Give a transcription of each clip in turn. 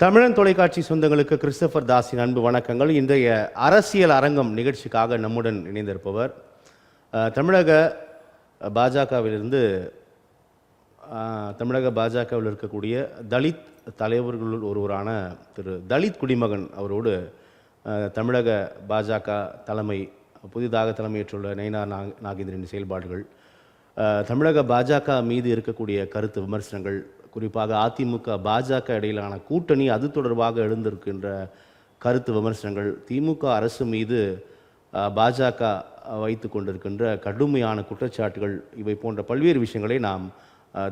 தமிழன் தொலைக்காட்சி சொந்தங்களுக்கு கிறிஸ்டோபர் தாஸின் அன்பு வணக்கங்கள். இன்றைய அரசியல் அரங்கம் நிகழ்ச்சிக்காக நம்முடன் இணைந்திருப்பவர் தமிழக பாஜகவிலிருந்து இருக்கக்கூடிய தலித் தலைவர்களுள் ஒருவரான திரு தலித் குடிமகன் அவரோடு தமிழக பாஜக புதிதாக தலைமையேற்றுள்ள நயினார் நாகேந்திரனின் செயல்பாடுகள், தமிழக பாஜக மீது இருக்கக்கூடிய கருத்து விமர்சனங்கள், குறிப்பாக அதிமுக பாஜக இடையிலான கூட்டணி அது தொடர்பாக எழுந்திருக்கின்ற கருத்து விமர்சனங்கள், திமுக அரசு மீது பாஜக வைத்து கொண்டிருக்கின்ற கடுமையான குற்றச்சாட்டுகள், இவை போன்ற பல்வேறு விஷயங்களை நாம்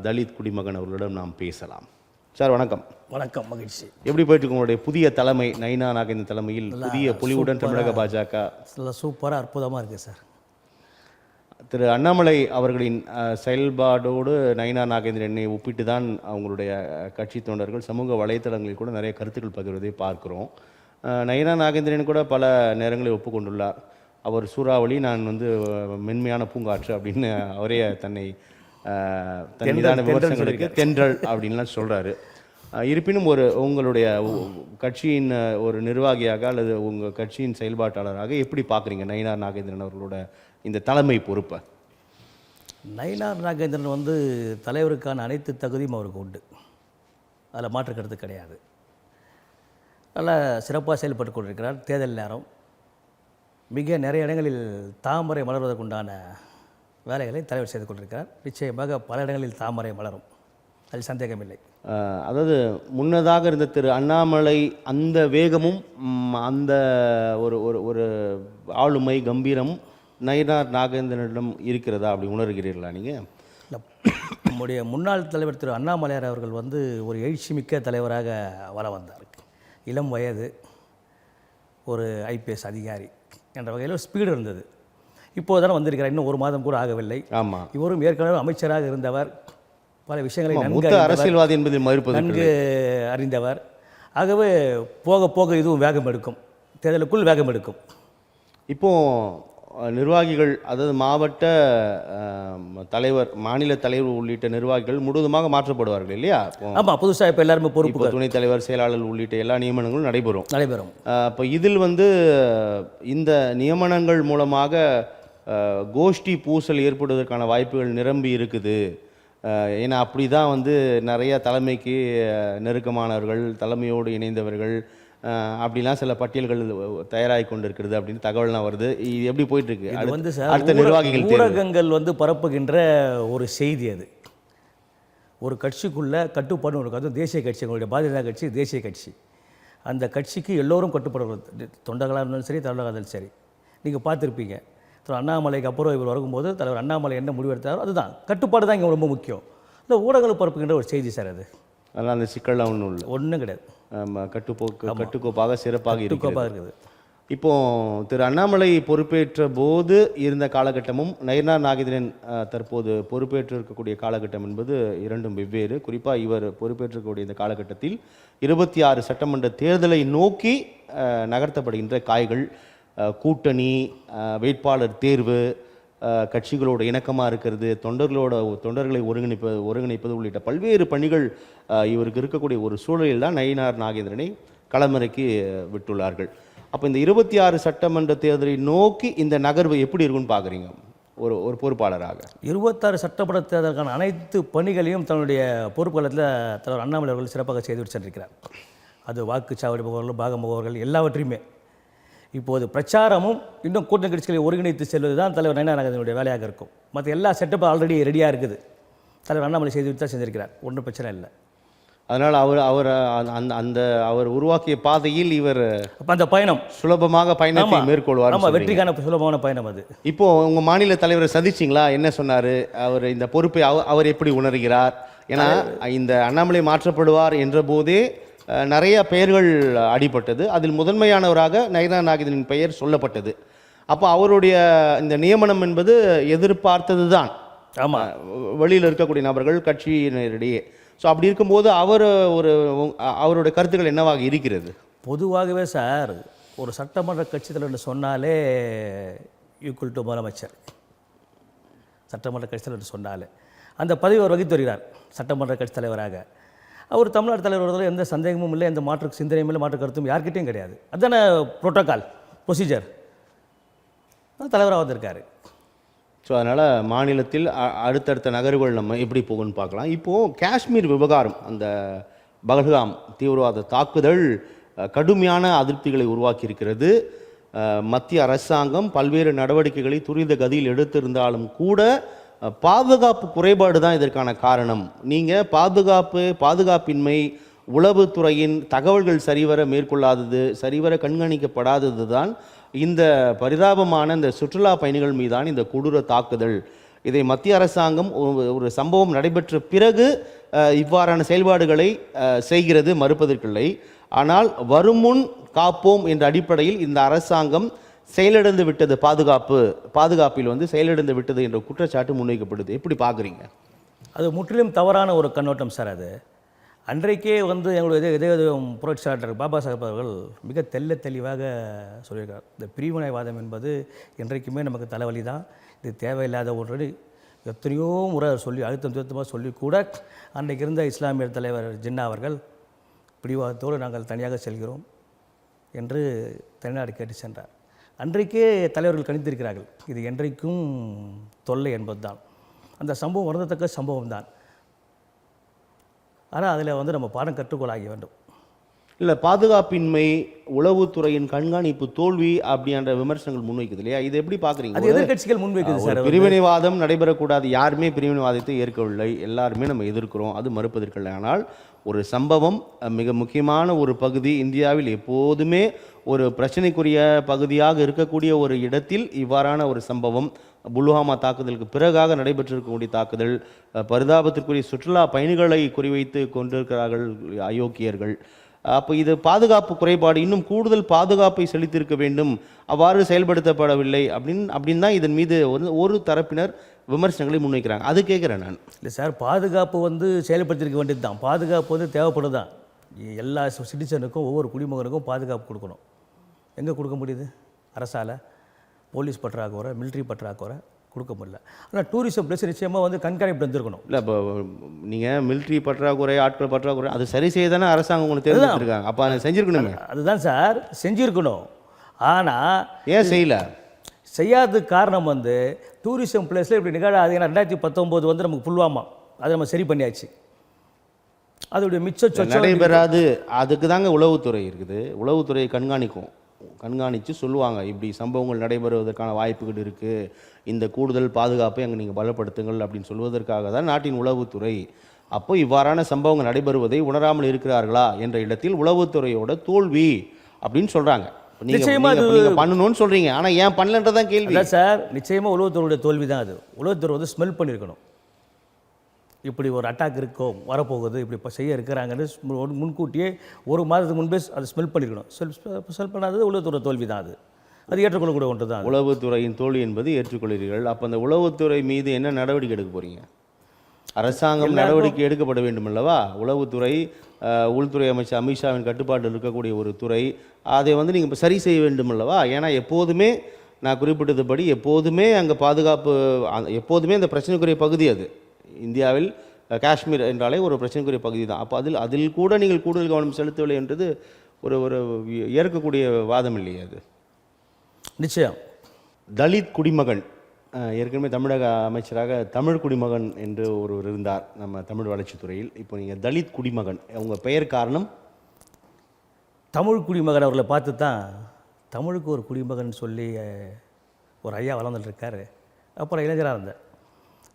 தலித் குடிமகன் அவர்களிடம் நாம் பேசலாம். சார் வணக்கம். வணக்கம், மகிழ்ச்சி. எப்படி போயிட்டு உங்களுடைய புதிய தலைமை நயினார் நாகேந்திரன் தலைமையில் புதிய பொலிவுடன் தமிழக பாஜக? சூப்பராக அற்புதமாக இருக்குது சார். திரு அண்ணாமலை அவர்களின் செயல்பாடோடு நயினார் நாகேந்திரனை ஒப்பிட்டு தான் அவங்களுடைய கட்சி தொண்டர்கள் சமூக வலைத்தளங்களில் கூட நிறைய கருத்துக்கள் பகிர்வதை பார்க்குறோம். நயினார் நாகேந்திரன் கூட பல நேரங்களில் ஒப்புக்கொண்டுள்ளார். அவர் சூறாவளி, நான் மென்மையான பூங்காற்று அப்படின்னு அவரே தன் மீதான விமர்சனங்களுக்கு தென்றல் அப்படின்லாம் சொல்கிறாரு. இருப்பினும் உங்களுடைய கட்சியின் ஒரு நிர்வாகியாக அல்லது உங்கள் கட்சியின் செயல்பாட்டாளராக எப்படி பார்க்குறீங்க நயினார் நாகேந்திரன் அவர்களோட இந்த தலைமை பொறுப்பை? நயினார் நாகேந்திரன் தலைவருக்கான அனைத்து தகுதியும் அவருக்கு உண்டு, அதில் மாற்று கருத்து கிடையாது. நல்லா சிறப்பாக செயல்பட்டு கொண்டிருக்கிறார். தேர்தல் நேரம் மிக நிறைய இடங்களில் தாமரை மலர்வதற்குண்டான வேலைகளை தலைவர் செய்து கொண்டிருக்கிறார். நிச்சயமாக பல இடங்களில் தாமரை மலரும், அதில் சந்தேகமில்லை. அதாவது முன்னதாக இருந்த திரு அண்ணாமலை அந்த வேகமும் அந்த ஒரு ஆளுமை கம்பீரம் நயினார் நாகேந்திரனிடம் இருக்கிறதா, அப்படி உணர்கிறீர்களா நீங்கள்? நம்முடைய முன்னாள் தலைவர் திரு அண்ணாமலையார் அவர்கள் ஒரு எழுச்சிமிக்க தலைவராக வர வந்தார். இளம் வயது, ஒரு ஐபிஎஸ் அதிகாரி என்ற வகையில் ஒரு ஸ்பீடு இருந்தது. இப்போது தானே வந்திருக்கிறார், இன்னும் ஒரு மாதம் கூட ஆகவில்லை. ஆமாம், இவரும் ஏற்கனவே அமைச்சராக இருந்தவர், பல விஷயங்களை அரசியல்வாதி என்பதை நன்கு அறிந்தவர். ஆகவே போக போக இதுவும் வேகம் எடுக்கும், தேர்தலுக்குள் வேகம் எடுக்கும். இப்போது நிர்வாகிகள், அதாவது மாவட்ட தலைவர், மாநில தலைவர் உள்ளிட்ட நிர்வாகிகள் முழுவதுமாக மாற்றப்படுவார்கள் இல்லையா? ஆமாம், புதுசாக இப்போ எல்லாருமே பொறுப்பு, துணைத் தலைவர், செயலாளர் உள்ளிட்ட எல்லா நியமனங்களும் நடைபெறும். இப்போ இதில் இந்த நியமனங்கள் மூலமாக கோஷ்டி பூசல் ஏற்படுவதற்கான வாய்ப்புகள் நிரம்பி இருக்குது. ஏன்னா அப்படி தான் நிறைய தலைமைக்கு நெருக்கமானவர்கள், தலைமையோடு இணைந்தவர்கள், அப்படிலாம் சில பட்டியல்கள் தயாராகி கொண்டிருக்கிறது அப்படின்னு தகவல்லாம் வருது. இது எப்படி போயிட்டுருக்கு? அடுத்த நிர்வாகிகள் ஊடகங்கள் பரப்புகின்ற ஒரு செய்தி. அது ஒரு கட்சிக்குள்ளே கட்டுப்பாடு இருக்கும். அதுவும் தேசிய கட்சி, எங்களுடைய பாரதிய ஜனதா கட்சி தேசிய கட்சி. அந்த கட்சிக்கு எல்லோரும் கட்டுப்படுறது, தொண்டர்களாக இருந்தாலும் சரி, தலைவராக இருந்தாலும் சரி. நீங்கள் பார்த்துருப்பீங்க, அண்ணாமலைக்கு அப்புறம் இவர் வரும்போது தலைவர் அண்ணாமலை என்ன முடிவெடுத்தாரோ அதுதான் கட்டுப்பாடு தான் இங்கே ரொம்ப முக்கியம். இந்த ஊடகங்கள் பரப்புகின்ற ஒரு செய்தி சார் அது. அதனால் அந்த சிக்கல்லாம் ஒன்றும் கிடையாது. கட்டுக்கோப்பாக சிறப்பாக இருக்குது. இப்போது திரு அண்ணாமலை பொறுப்பேற்ற போது இருந்த காலகட்டமும் நயினார் நாகேந்திரன் தற்போது பொறுப்பேற்று இருக்கக்கூடிய காலகட்டம் என்பது இரண்டும் வெவ்வேறு. குறிப்பாக இவர் பொறுப்பேற்றக்கூடிய இந்த காலகட்டத்தில் 26 சட்டமன்ற தேர்தலை நோக்கி நகர்த்தப்படுகின்ற காய்கள், கூட்டணி, வேட்பாளர் தேர்வு, கட்சிகளோட இணக்கமாக இருக்கிறது, தொண்டர்களை ஒருங்கிணைப்பது உள்ளிட்ட பல்வேறு பணிகள் இவருக்கு இருக்கக்கூடிய ஒரு சூழலில் தான் நயினார் நாகேந்திரனை களமிறக்கி விட்டுள்ளார்கள். அப்போ இந்த 26 சட்டமன்ற தேர்தலை நோக்கி இந்த நகர்வு எப்படி இருக்குன்னு பார்க்குறீங்க ஒரு பொறுப்பாளராக? 26 சட்டமன்ற தேர்தலுக்கான அனைத்து பணிகளையும் தன்னுடைய பொறுப்புகளத்தில் தலைவர் அண்ணாமலை அவர்கள் சிறப்பாக செய்துவிட்டு சென்றிருக்கிறார். அது வாக்குச்சாவடி முகவர்கள், பாக முகவர்கள் எல்லாவற்றையுமே. இப்போது பிரச்சாரமும் இன்னும் கூட்டணி கட்சிகளை ஒருங்கிணைத்து செல்வது தான் தலைவர் நயினார் நாகேந்திரனுடைய வேலையாக இருக்கும். மற்ற எல்லா செட்டப்பும் ஆல்ரெடி ரெடியாக இருக்குது. தலைவர் அண்ணாமலை செய்துவிட்டு தான் செஞ்சிருக்கிறார், ஒன்றும் பிரச்சனை இல்லை. அதனால் அவர் உருவாக்கிய பாதையில் இவர் அந்த பயணம் சுலபமாக பயணத்தை மேற்கொள்வார். ஆமாம், வெற்றிக்கான சுலபமான பயணம் அது. இப்போது உங்கள் மாநில தலைவரை சந்திச்சிங்களா? என்ன சொன்னார் அவர்? இந்த பொறுப்பை அவர் எப்படி உணர்கிறார்? ஏன்னா இந்த அண்ணாமலை மாற்றப்படுவார் என்ற போதே நிறைய பெயர்கள் அடிபட்டது. அதில் முதன்மையானவராக நயினார் நாகேந்திரனின் பெயர் சொல்லப்பட்டது. அப்போ அவருடைய இந்த நியமனம் என்பது எதிர்பார்த்தது தான். ஆமாம், வெளியில் இருக்கக்கூடிய நபர்கள், கட்சியினரிடையே. ஸோ அப்படி இருக்கும்போது அவருடைய கருத்துக்கள் என்னவாக இருக்கிறது? பொதுவாகவே சார், ஒரு சட்டமன்ற கட்சி தலைவர் சொன்னாலே ஈக்குவல் டு முதலமைச்சர். சட்டமன்ற கட்சி தலைவர் சொன்னாலே அந்த பதவி அவர் வகித்து வருகிறார் சட்டமன்ற கட்சி தலைவராக. அவர் தமிழ்நாடு தலைவர் வருவதில் எந்த சந்தேகமும் இல்லை, எந்த மாற்று சிந்தனையும் இல்லை, மாற்று கருத்தும் யார்கிட்டையும் கிடையாது. அதுதானே புரோட்டோக்கால் ப்ரொசீஜர். தலைவராக வந்திருக்காரு. ஸோ அதனால் மாநிலத்தில் அடுத்தடுத்த நகர்வுகள் நம்ம எப்படி போகும்னு பார்க்கலாம். இப்போது காஷ்மீர் விவகாரம், அந்த பகல்காம் தீவிரவாத தாக்குதல் கடுமையான அதிருப்திகளை உருவாக்கியிருக்கிறது. மத்திய அரசாங்கம் பல்வேறு நடவடிக்கைகளை துரித கதியில் எடுத்திருந்தாலும் கூட பாதுகாப்பு குறைபாடு தான் இதற்கான காரணம். நீங்கள் பாதுகாப்பின்மை, உளவுத்துறையின் தகவல்கள் சரிவர மேற்கொள்ளாதது, சரிவர கண்காணிக்கப்படாதது தான் இந்த பரிதாபமான இந்த சுற்றுலா பயணிகள் மீதான இந்த கொடூர தாக்குதல். இதை மத்திய அரசாங்கம் ஒரு சம்பவம் நடைபெற்ற பிறகு இவ்வாறான செயல்பாடுகளை செய்கிறது, மறுப்பதற்கில்லை. ஆனால் வருமுன் காப்போம் என்ற அடிப்படையில் இந்த அரசாங்கம் செயலிழந்து விட்டது, பாதுகாப்பில் செயலிழந்து விட்டது என்ற குற்றச்சாட்டு முன்வைக்கப்படுது. எப்படி பார்க்குறீங்க? அது முற்றிலும் தவறான ஒரு கண்ணோட்டம் சார். அது அன்றைக்கே எங்களுடைய இதய புரட்சியாளர் பாபா சாஹேப் அவர்கள் மிக தெளிவாக சொல்லியிருக்கார். இந்த பிரிவினைவாதம் என்பது என்றைக்குமே நமக்கு தலைவலி தான், இது தேவையில்லாத ஒன்று. எத்தனையோ முறை சொல்லி அழுத்தமாக சொல்லி கூட அன்றைக்கு இருந்த இஸ்லாமிய தலைவர் ஜின்னா அவர்கள் பிடிவாதத்தோடு நாங்கள் தனியாக செல்கிறோம் என்று தமிழ்நாடு கேட்டு சென்றார். அன்றைக்கே தலைவர்கள் கணித்திருக்கிறார்கள், இது என்றைக்கும் தொல்லை என்பது தான். அந்த சம்பவம் வருந்தத்தக்க சம்பவம் தான். ஆனால் அதில் நம்ம பாடம் கற்றுக்கொள்ளாக வேண்டும். இல்லை, பாதுகாப்பின்மை, உளவுத்துறையின் கண்காணிப்பு தோல்வி அப்படின்ற விமர்சனங்கள் முன்வைக்குது இல்லையா? இது எப்படி பார்க்குறீங்க? அது எதிர்கட்சிகள் முன்வைக்குது சார். பிரிவினைவாதம் நடைபெறக்கூடாது, யாருமே பிரிவினைவாதத்தை ஏற்கவில்லை, எல்லாருமே நம்ம எதிர்க்கிறோம், அது மறுப்பதற்கில்லை. ஆனால் ஒரு சம்பவம், மிக முக்கியமான ஒரு பகுதி, இந்தியாவில் எப்போதுமே ஒரு பிரச்சனைக்குரிய பகுதியாக இருக்கக்கூடிய ஒரு இடத்தில் இவ்வாறான ஒரு சம்பவம், புல்வாமா தாக்குதலுக்கு பிறகாக நடைபெற்றிருக்கக்கூடிய தாக்குதல், பரிதாபத்திற்குரிய சுற்றுலா பயணிகளை குறிவைத்து கொண்டிருக்கிறார்கள் அயோக்கியர்கள். அப்போ இது பாதுகாப்பு குறைபாடு, இன்னும் கூடுதல் பாதுகாப்பை செலுத்தியிருக்க வேண்டும், அவ்வாறு செயல்படுத்தப்படவில்லை அப்படின்னு தான் இதன் மீது ஒரு தரப்பினர் விமர்சனங்களை முன்வைக்கிறாங்க. அது கேட்குறேன் நான். இல்லை சார், பாதுகாப்பு செயல்படுத்தியிருக்க வேண்டியது தான். பாதுகாப்பு தேவைப்படுது தான். எல்லா சிட்டிசனுக்கும், ஒவ்வொரு குடிமகனுக்கும் பாதுகாப்பு கொடுக்கணும். எங்கே கொடுக்க முடியுது? அரசால் போலீஸ் பற்றாக்குறை, மிலிட்ரி பற்றாக்குறை, கொடுக்க முடியல. ஆனால் டூரிசம் பிளேஸ் நிச்சயமாக கண்காணிப்பு வந்துருக்கணும். இல்லை, இப்போ நீங்கள் மிலிட்ரி பற்றாக்குறை, ஆட்கள் பற்றாக்குறை, அது சரி செய்ய தானே அரசாங்கம் உங்களுக்கு தேர்ந்தெடுத்திருக்காங்க. அப்போ அதை செஞ்சுருக்கணுமே. அதுதான் சார், செஞ்சுருக்கணும். ஆனால் ஏன் செய்யலை? செய்யாததுக்கு காரணம் டூரிசம் பிளேஸில் இப்படி நிகழாது. ஏன்னா 2019 நமக்கு புல்வாமா, அதை நம்ம சரி பண்ணியாச்சு. அதோடைய மிச்சம் நடைபெறாது. அதுக்கு தாங்க உளவுத்துறை இருக்குது. உளவுத்துறையை கண்காணித்து சொல்லுவாங்க, இப்படி சம்பவங்கள் நடைபெறுவதற்கான வாய்ப்புகள் இருக்குது, இந்த கூடுதல் பாதுகாப்பை அங்கே நீங்கள் பலப்படுத்துங்கள் அப்படின்னு சொல்வதற்காக தான் நாட்டின் உளவுத்துறை. அப்போ இவ்வாறான சம்பவங்கள் நடைபெறுவதை உணராமல் இருக்கிறார்களா என்ற இடத்தில் உளவுத்துறையோட தோல்வி அப்படின்னு சொல்கிறாங்க. நீங்கள் பண்ணணும்னு சொல்கிறீங்க, ஆனால் ஏன் பண்ணலன்றதான் கேள்வி. சார், நிச்சயமாக உளவுத்துறையுடைய தோல்வி தான் அது. உளவுத்துறை ஸ்மெல் பண்ணியிருக்கணும், இப்படி ஒரு அட்டாக் இருக்கும், வரப்போகுது, இப்படி இப்போ செய்ய இருக்கிறாங்கன்னு முன்கூட்டியே ஒரு மாதத்துக்கு முன்பே அதை ஸ்மெல் பண்ணியிருக்கணும். ஸ்மெல் பண்ணாதது உளவுத்துறை தோல்வி தான். அது ஏற்றுக்கொள்ளக்கூடிய ஒன்று தான். உளவுத்துறையின் தோல்வி என்பது ஏற்றுக்கொள்கிறீர்கள். அப்போ அந்த உளவுத்துறை மீது என்ன நடவடிக்கை எடுக்க போகிறீங்க? அரசாங்கம் நடவடிக்கை எடுக்கப்பட வேண்டும் அல்லவா? உளவுத்துறை உள்துறை அமைச்சர் அமித்ஷாவின் கட்டுப்பாட்டில் இருக்கக்கூடிய ஒரு துறை, அதை நீங்கள் இப்போ சரி செய்ய வேண்டும் அல்லவா? ஏன்னா எப்போதுமே நான் குறிப்பிட்டதுபடி எப்போதுமே அங்கே பாதுகாப்பு, எப்போதுமே அந்த பிரச்சனைக்குரிய பகுதி அது. இந்தியாவில் காஷ்மீர் என்றாலே ஒரு பிரச்சனைக்குரிய பகுதி தான். அப்போ அதில் கூட நீங்கள் கூடுதல் கவனம் செலுத்தவில்லை என்றது ஒரு ஏற்கக்கூடிய வாதம் இல்லையே அது? நிச்சயம். தலித் குடிமகன், ஏற்கனவே தமிழக அமைச்சராக தமிழ் குடிமகன் என்று ஒருவர் இருந்தார் நம்ம தமிழ் வளர்ச்சித்துறையில். இப்போ நீங்கள் தலித் குடிமகன், உங்கள் பெயர் காரணம்? தமிழ் குடிமகன் அவர்களை பார்த்து தான் தமிழுக்கு ஒரு குடிமகன் சொல்லி ஒரு ஐயா வளர்ந்துட்டுருக்காரு. அப்புறம் இளைஞராக இருந்தேன்.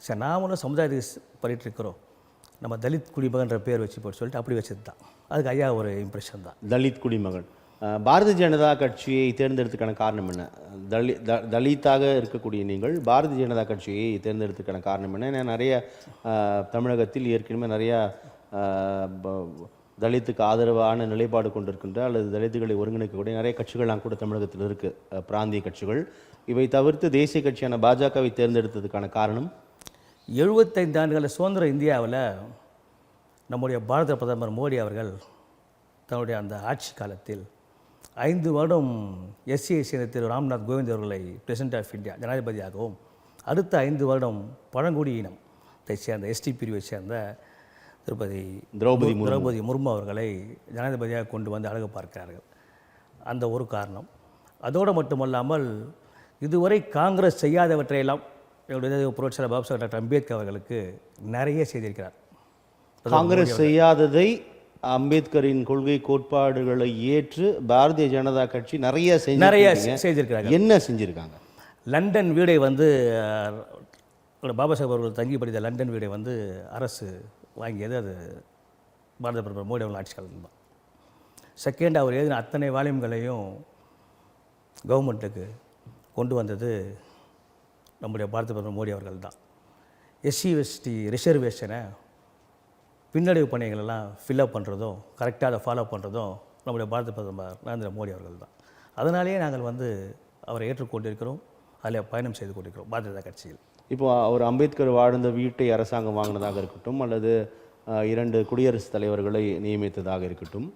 சரி, நாமளும் சமுதாயத்துக்கு பண்ணிகிட்ருக்கிறோம், நம்ம தலித் குடிமகன்ற பேர் வச்சு போட்டு சொல்லிட்டு அப்படி வச்சது தான். அதுக்கு ஐயா ஒரு இம்ப்ரெஷன் தான். தலித் குடிமகன். பாரதிய ஜனதா கட்சியை தேர்ந்தெடுத்துக்கான காரணம் என்ன? தலித்தாக இருக்கக்கூடிய நீங்கள் பாரதிய ஜனதா கட்சியை தேர்ந்தெடுத்துக்கான காரணம் என்ன? ஏன்னா நிறைய தமிழகத்தில் ஏற்கனவே நிறையா தலித்துக்கு ஆதரவான நிலைப்பாடு கொண்டிருக்கின்ற அல்லது தலித்துகளை ஒருங்கிணைக்கக்கூடிய நிறைய கட்சிகள்லாம் கூட தமிழகத்தில் இருக்குது, பிராந்திய கட்சிகள். இவை தவிர்த்து தேசிய கட்சியான பாஜகவை தேர்ந்தெடுத்ததுக்கான காரணம்? 75 ஆண்டுகள சுதந்திர இந்தியாவில் நம்முடைய பாரத பிரதமர் மோடி அவர்கள் தன்னுடைய அந்த ஆட்சி காலத்தில் 5 வருடம் எஸ்சி திரு ராம்நாத் கோவிந்த் அவர்களை பிரசிடென்ட் ஆஃப் இந்தியா ஜனாதிபதியாகவும், அடுத்த 5 வருடம் பழங்குடி இனத்தை சேர்ந்த எஸ்டி பிரிவை சேர்ந்த திரௌபதி முர்மு அவர்களை ஜனாதிபதியாக கொண்டு வந்து அழகு பார்க்கிறார்கள். அந்த ஒரு காரணம். அதோடு மட்டுமல்லாமல் இதுவரை காங்கிரஸ் செய்யாதவற்றையெல்லாம் என்னுடைய புரட்சியாளர் பாபா சாஹேப் டாக்டர் அம்பேத்கர் அவர்களுக்கு நிறைய செய்திருக்கிறார். காங்கிரஸ் செய்யாததை அம்பேத்கரின் கொள்கை கோட்பாடுகளை ஏற்று பாரதிய ஜனதா கட்சி நிறைய செய்திருக்கிறாங்க. என்ன செஞ்சிருக்காங்க? லண்டன் வீடை வந்து பாபா சாஹேப் அவர்கள் தங்கி படித்த லண்டன் வீடை வந்து அரசு வாங்கியது அது பாரத பிரதமர் மோடி அவர்கள் ஆட்சி காலத்தில் தான். செகண்ட், அவர் எழுதின அத்தனை வால்யூம்களையும் கவர்மெண்ட்டுக்கு கொண்டு வந்தது நம்முடைய பாரத பிரதமர் மோடி அவர்கள் தான். எஸ்சி எஸ்டி ரிசர்வேஷனை பின்னடைவு பணிகளெல்லாம் ஃபில்அப் பண்ணுறதும் கரெக்டாக அதை ஃபாலோ பண்ணுறதும் நம்முடைய பாரத பிரதமர் நரேந்திர மோடி அவர்கள் தான். அதனாலேயே நாங்கள் வந்து அவரை ஏற்றுக்கொண்டிருக்கிறோம், அதில் பயணம் செய்து கொண்டிருக்கிறோம் பாரதிய ஜனதா கட்சியில். இப்போ அவர் அம்பேத்கர் வாழ்ந்த வீட்டை அரசாங்கம் வாங்கினதாக இருக்கட்டும், அல்லது 2 குடியரசுத் தலைவர்களை நியமித்ததாக இருக்கட்டும்,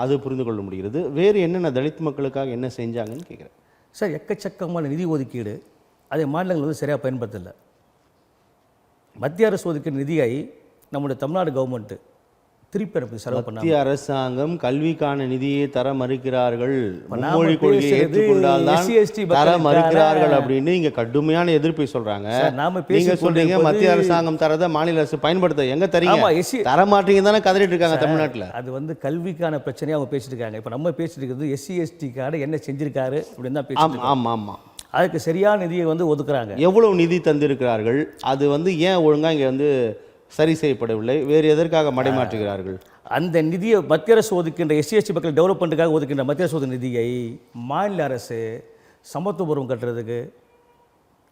அது புரிந்து கொள்ள முடிகிறது. வேறு என்னென்ன தலித் மக்களுக்காக என்ன செஞ்சாங்கன்னு கேட்குறேன். சார், எக்கச்சக்கமான நிதி ஒதுக்கீடு அதை மாநிலங்கள் வந்து சரியாக பயன்படுத்தலை. மத்திய அரசு ஒதுக்கீடு நிதியை நம்முடைய தமிழ்நாடு கவர்மெண்ட்டு திருப்பி அனுப்பி செலவு பண்ண மத்திய அரசாங்கம் கல்விக்கான நிதியை தர மறுக்கிறார்கள், மும்மொழி கொள்கையை ஏற்றுக்கொண்டால்தான் தர மறுக்கிறார்கள் அப்படின்னு இங்க கடுமையான எதிர்ப்பை சொல்றாங்க. நீங்க சொல்றீங்க மத்திய அரசாங்கம் தரத மாநில அரசு பயன்படுத்த எங்க தரீங்க, தர மாட்டீங்க தானே கதறிட்டு இருக்காங்க தமிழ்நாட்டில். அது வந்து கல்விக்கான பிரச்சனையை அவங்க பேசிட்டு இருக்காங்க. இப்போ நம்ம பேசிட்டு இருக்கிறது எஸ்சி எஸ்டி கார்டு என்ன செஞ்சிருக்காரு அப்படின்னு தான் பேசிட்டு. ஆமா ஆமா, அதுக்கு சரியான நிதியை வந்து ஒதுக்குறாங்க. எவ்வளவு நிதி தந்திருக்கிறார்கள், அது வந்து ஏன் ஒழுங்கா இங்க வந்து சரி செய்யப்படவில்லை, வேறு எதற்காக மடைமாற்றுகிறார்கள்? அந்த நிதியை மத்திய அரசு ஒதுக்கின்ற எஸ்சி எஸ்டி மக்கள் டெவலப்மெண்ட்டுக்காக ஒதுக்கின்ற மத்திய அரசு ஒதுக்கின்ற நிதியை மாநில அரசு சமத்துவபுரம் கட்டுறதுக்கு,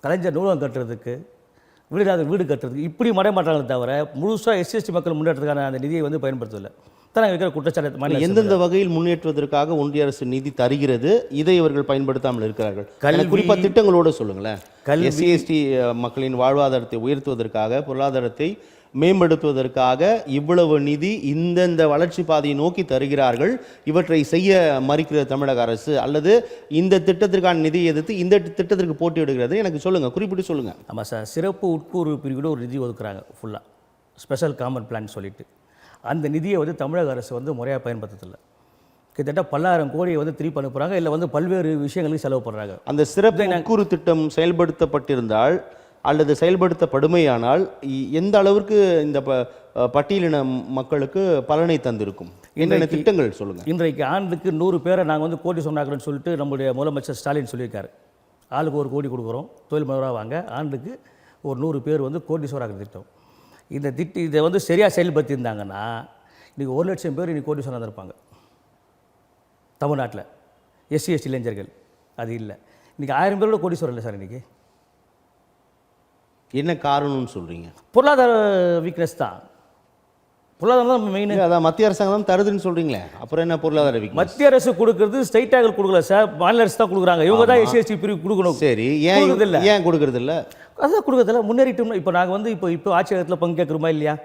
கலைஞர் நூலகம் கட்டுறதுக்கு, வீடு கட்டுறதுக்கு இப்படி மடைமாற்றாங்களே தவிர முழுசாக எஸ்சி எஸ்டி மக்கள் முன்னேற்றத்துக்கான அந்த நிதியை வந்து பயன்படுத்தவில்லை. தான் இருக்கிற குற்றச்சாட்டு. எந்தெந்த வகையில் முன்னேற்றுவதற்காக ஒன்றிய அரசு நிதி தருகிறது, இதை இவர்கள் பயன்படுத்தாமல் இருக்கிறார்கள்? குறிப்பாக திட்டங்களோடு சொல்லுங்களேன். எஸ்சி எஸ்டி மக்களின் வாழ்வாதாரத்தை உயர்த்துவதற்காக, பொருளாதாரத்தை மேம்படுத்துவதற்காக இவ்வளவு நிதி இந்தந்த வளர்ச்சி பாதையை நோக்கி தருகிறார்கள், இவற்றை செய்ய மறுக்கிற தமிழக அரசு, அல்லது இந்த திட்டத்திற்கான நிதியை எதிர்த்து இந்த திட்டத்திற்கு போட்டியிடுகிறது, எனக்கு சொல்லுங்கள், குறிப்பிட்டு சொல்லுங்கள். ஆமாம் சார், சிறப்பு உட்கூறு பிரிவோட ஒரு நிதி ஒதுக்குறாங்க ஃபுல்லாக, ஸ்பெஷல் காமன் பிளான் சொல்லிட்டு. அந்த நிதியை வந்து தமிழக அரசு வந்து முறையாக பயன்படுத்ததில்லை. கிட்டத்தட்ட 10,000 கோடியை வந்து திருப்பி அனுப்புகிறாங்க, இல்லை வந்து பல்வேறு விஷயங்களுக்கு செலவு பண்ணுறாங்க. அந்த சிறப்பு உட்கூறு திட்டம் செயல்படுத்தப்பட்டிருந்தால் அல்லது செயல்படுத்தப்படுமையானால் எந்த அளவிற்கு இந்த பட்டியலின மக்களுக்கு பலனை தந்திருக்கும்? என்னென்ன திட்டங்கள் சொல்லுங்கள். இன்றைக்கு ஆண்டுக்கு 100 பேரை நாங்கள் வந்து கோடி சொன்னாங்கன்னு சொல்லிட்டு நம்முடைய முதலமைச்சர் ஸ்டாலின் சொல்லியிருக்காரு. ஆளுக்கு 1 கோடி கொடுக்குறோம், தொழில் முனைவராக வாங்க, ஆண்டுக்கு ஒரு 100 பேர் வந்து கோடீஸ்வரர் திட்டம். இதை வந்து சரியாக செயல்படுத்தியிருந்தாங்கன்னா இன்றைக்கி 1 லட்சம் பேர் இன்றைக்கி கோடீஸ்வரர் வந்திருப்பாங்க தமிழ்நாட்டில், எஸ்சி எஸ்டி இளைஞர்கள். அது இல்லை, இன்றைக்கி 1000 பேரோட கோடீஸ்வரர் இல்லை சார். இன்றைக்கி என்ன காரணம்னு சொல்கிறீங்க? பொருளாதார வீக்னஸ் தான். பொருளாதாரம் தான் மெயின். அதான் மத்திய அரசாங்கம் தான் தருதுன்னு சொல்கிறீங்களே, அப்புறம் என்ன பொருளாதார வீக்னஸ்? மத்திய அரசு கொடுக்கறது ஸ்ட்ரைட்டாக கொடுக்கல சார், மாநில அரசு தான் கொடுக்குறாங்க. இவங்க தான் எஸ்சி எஸ்டி பிரிவு கொடுக்கணும். சரி, ஏன் கொடுக்கறது இல்லை? அதுதான் கொடுக்கறதில்ல. முன்னேறிட்டோம்னா இப்போ நாங்கள் வந்து இப்போ ஆட்சியகத்தில் பங்கு கேட்குறோமா இல்லையா,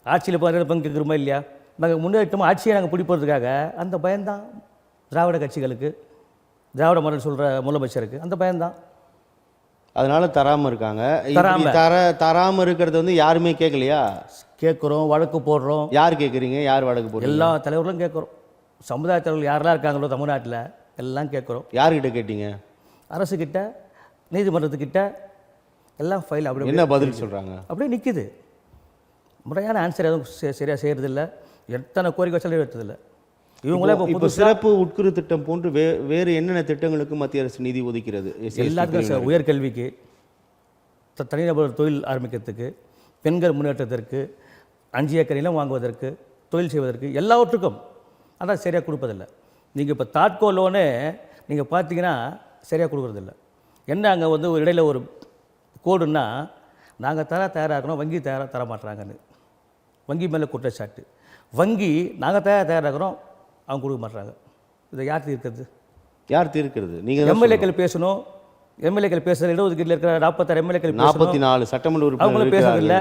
ஆட்சியில் பங்கு கேட்குறோமா இல்லையா, நாங்கள் முன்னேறிட்டோமா, ஆட்சியை நாங்கள் பிடிப்பதற்காக அந்த பயம்தான் திராவிட கட்சிகளுக்கு, திராவிட மாடல் சொல்கிற முதலமைச்சருக்கு அந்த பயம்தான். அதனால தராமல் இருக்காங்க. தராமல் இருக்கிறது வந்து யாருமே கேட்கலையா? கேட்குறோம், வழக்கு போடுறோம். யார் கேட்குறீங்க? யார் வழக்கு போடுறோம்? எல்லா தலைவர்களும் கேட்குறோம். சமுதாய தலைவர்கள் யாரெல்லாம் இருக்காங்களோ தமிழ்நாட்டில் எல்லாம் கேட்குறோம். யார்கிட்ட கேட்டீங்க? அரசுக்கிட்ட, நீதிமன்றத்துக்கிட்ட எல்லாம் ஃபைல். அப்படி என்ன பதில் சொல்கிறாங்க? அப்படியே நிற்கிது. முறையான ஆன்சர் எதுவும் சரியாக செய்கிறதில்ல. எத்தனை கோரிக்கை வச்சாலும் எடுத்ததில்லை. இவங்களே இப்போ சிறப்பு உட்குறு திட்டம் போன்று வேறு என்னென்ன திட்டங்களுக்கு மத்திய அரசு நிதி ஒதுக்கிறது? எல்லாத்துக்கும் சார், உயர்கல்விக்கு, தனிநபர் தொழில் ஆரம்பிக்கிறதுக்கு, பெண்கள் முன்னேற்றத்திற்கு, 5 ஏக்கர் நிலம் வாங்குவதற்கு, தொழில் செய்வதற்கு, எல்லாவற்றுக்கும். ஆனால் சரியாக கொடுப்பதில்லை. நீங்கள் இப்போ தாட்கோ லோனே நீங்கள் பார்த்தீங்கன்னா சரியாக கொடுக்குறதில்ல. என்ன அங்கே வந்து ஒரு இடையில் ஒரு கோடுன்னா, நாங்கள் தயாராகணும், வங்கி தர மாட்டுறாங்கன்னு. வங்கி மேலே குற்றச்சாட்டு. வங்கி நாங்கள் தயாராகிறோம், அவங்க கொடுக்க மாட்டுறாங்க. இதை யார் தீர்க்கிறது? நீங்கள் எம்எல்ஏக்கள் பேசணும். எம்எல்ஏக்கள் பேசுகிற இடஒதுக்கீட்டில் இருக்கிற 46 எம்எல்ஏக்கள் 44 சட்டமன்ற அவங்களும் பேசுறதில்லை.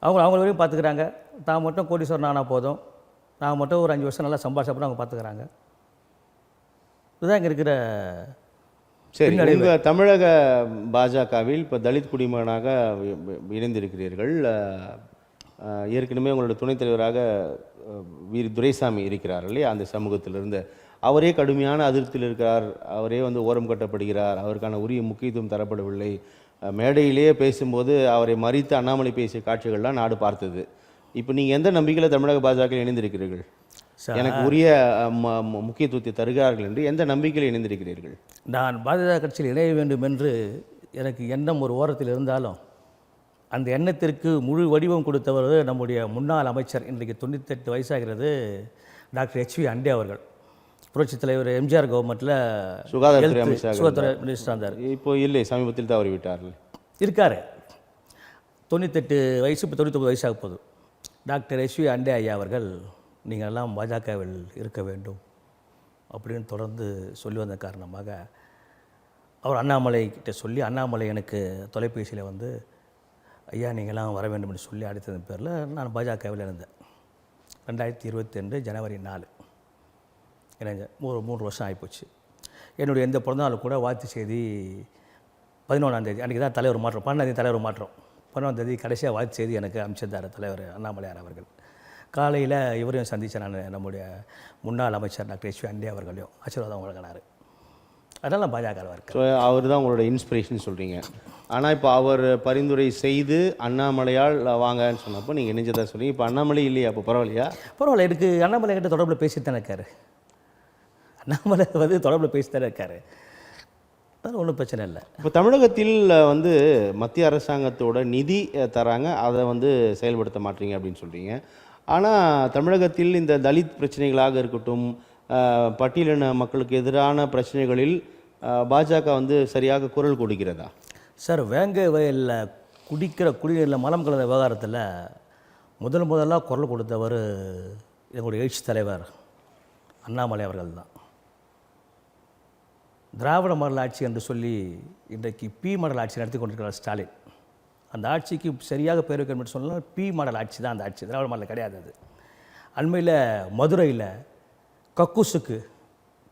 அவங்க வரையும் பார்த்துக்கிறாங்க. தான் மட்டும் கோடீஸ்வரன் ஆனால் போதும், நான் மட்டும் ஒரு 5 வருஷம் நல்லா சம்பாதிச்சப்பறம் அவங்க பார்த்துக்கிறாங்க. இதுதான் இங்கே இருக்கிற. சரி, உங்கள் தமிழக பாஜகவில் இப்போ தலித் குடிமகனாக இணைந்திருக்கிறீர்கள். ஏற்கனவே உங்களோட துணைத் தலைவராக வீர் துரைசாமி இருக்கிறார் இல்லையா, அந்த சமூகத்திலிருந்து அவரே கடுமையான அதிருப்தியில் இருக்கிறார். அவரே வந்து ஓரம் கட்டப்படுகிறார். அவருக்கான உரிய முக்கியத்துவம் தரப்படவில்லை. மேடையிலேயே பேசும்போது அவரை மறித்து அண்ணாமலை பேசிய காட்சிகள்லாம் நாடு பார்த்தது. இப்போ நீங்கள் எந்த நம்பிக்கையில் தமிழக பாஜக இணைந்திருக்கிறீர்கள்? எனக்கு உரிய முக்கியத்துவத்தை தருகிறார்கள் என்று எந்த நம்பிக்கையில் இணைந்திருக்கிறீர்கள்? நான் பாஜக கட்சியில் இணைய வேண்டும் என்று எனக்கு எண்ணம் ஒரு ஓரத்தில் இருந்தாலும் அந்த எண்ணத்திற்கு முழு வடிவம் கொடுத்தவர் நம்முடைய முன்னாள் அமைச்சர், இன்றைக்கு 98 வயசாகிறது, டாக்டர் HV அண்டே அவர்கள். புரட்சித் தலைவர் எம்ஜிஆர் கவர்மெண்ட்டில் சுகாதாரத்துறை அமைச்சர் சுகாதார மினிஸ்டர் இருந்தார். இப்போ இல்லை, சமீபத்தில் தவறி விட்டார்கள். இருக்கார். 98 வயசு, இப்போ 99 வயசாக போகுது. டாக்டர் HV அண்டே ஐயா அவர்கள், நீங்கள் எல்லாம் பாஜகவில் இருக்க வேண்டும் அப்படின்னு தொடர்ந்து சொல்லி வந்த காரணமாக அவர் அண்ணாமலை கிட்ட சொல்லி, அண்ணாமலை எனக்கு தொலைபேசியில் வந்து ஐயா நீங்கள்லாம் வர வேண்டும் என்று சொல்லி அழைத்ததன் பேரில் நான் பாஜகவில் இருந்தேன். 2022 ஜனவரி 4 இணைஞ்ச 3 வருஷம் ஆகிப்போச்சு. என்னுடைய எந்த பிறந்தநாள் கூட வாழ்த்து செய்தி 11ஆம் தேதி அன்றைக்கி தான் தலைவர் மாற்றம், 12ஆம் தேதி தலைவர் மாற்றம், 11ஆம் தேதி கடைசியாக வாழ்த்து செய்தி எனக்கு அமைச்சிருந்தார் தலைவர் அண்ணாமலையார் அவர்கள். காலையில் இவரையும் சந்தித்தேன் நான், நம்முடைய முன்னாள் அமைச்சர் டாக்டர் HV அண்டே அவர்களையும் ஆசீர்வாதம் வழங்கினார். அதெல்லாம் பாஜக இருக்கு. ஸோ அவர் தான் உங்களோட இன்ஸ்பிரேஷன் சொல்கிறீங்க. ஆனால் இப்போ அவர் பரிந்துரை செய்து அண்ணாமலையால் வாங்கன்னு சொன்னப்போ நீங்கள் இணைஞ்சதாக சொல்லி, இப்போ அண்ணாமலை இல்லையா? அப்போ பரவாயில்லையா? பரவாயில்ல, எனக்கு அண்ணாமலை கிட்ட தொடர்பில் பேசிட்டு தானே இருக்கார். அண்ணாமலை வந்து தொடர்பில் பேசி தானே இருக்கார், அதனால் ஒன்றும் பிரச்சனை இல்லை. இப்போ தமிழகத்தில் வந்து மத்திய அரசாங்கத்தோட நிதி தராங்க, அதை வந்து செயல்படுத்த மாட்டீங்க அப்படின்னு சொல்கிறீங்க. ஆனால் தமிழகத்தில் இந்த தலித் பிரச்சனைகளாக இருக்கட்டும், பட்டியலின மக்களுக்கு எதிரான பிரச்சனைகளில் பாஜக வந்து சரியாக குரல் கொடுக்கிறதா? சார், வேங்கை வயலில் குடிக்கிற குடிநீரில் மலம் கலந்த விவகாரத்தில் முதலாக குரல் கொடுத்தவர் எங்களுடைய எழுச்சி தலைவர் அண்ணாமலை அவர்கள் தான். திராவிட மாடல் ஆட்சி என்று சொல்லி இன்றைக்கு பி மாடல் ஆட்சி நடத்தி கொண்டிருக்கிறார் ஸ்டாலின். அந்த ஆட்சிக்கு சரியாக பேர் வைக்கணும் என்று சொன்னால் பி மாடல் ஆட்சி தான் அந்த ஆட்சி, திராவிட மாடல் கிடையாது அது. அண்மையில் மதுரையில் கக்கூசுக்கு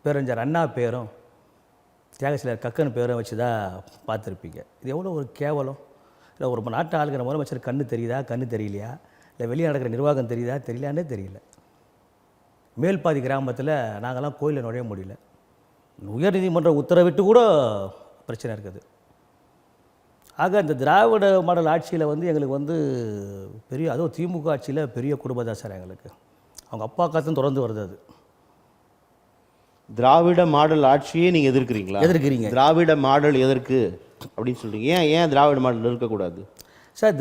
பேரறிஞர் அண்ணா பேரும் தியாகசிலர் கக்கன் பேரும் வச்சு தான் பார்த்துருப்பீங்க. இது எவ்வளோ ஒரு கேவலம். இல்லை ஒரு நாட்டு ஆளுகிற முதலமைச்சர் கண்ணு தெரியுதா, கண்ணு தெரியலையா, இல்லை வெளியே நடக்கிற நிர்வாகம் தெரியுதா, தெரியலான்னே தெரியல. மேல்பாதி கிராமத்தில் நாங்கள்லாம் கோயிலில் நுழைய முடியல. உயர்நீதிமன்ற உத்தரவிட்டு கூட பிரச்சனை இருக்குது. ஆக இந்த திராவிட மாடல் ஆட்சியில் வந்து எங்களுக்கு வந்து பெரிய, அதுவும் திமுக ஆட்சியில் பெரிய குடும்பம் தான் சார் எங்களுக்கு. அவங்க அப்பா காலத்தும் தொடர்ந்து வருது அது. திராவிட மாடல் ஆட்சியே நீங்கள் எதிர்க்கிறீங்களா? எதிர்க்கிறீங்க. திராவிட மாடல் எதற்கு அப்படின்னு சொல்கிறீங்க? ஏன் திராவிட மாடல் இருக்கக்கூடாது சார்?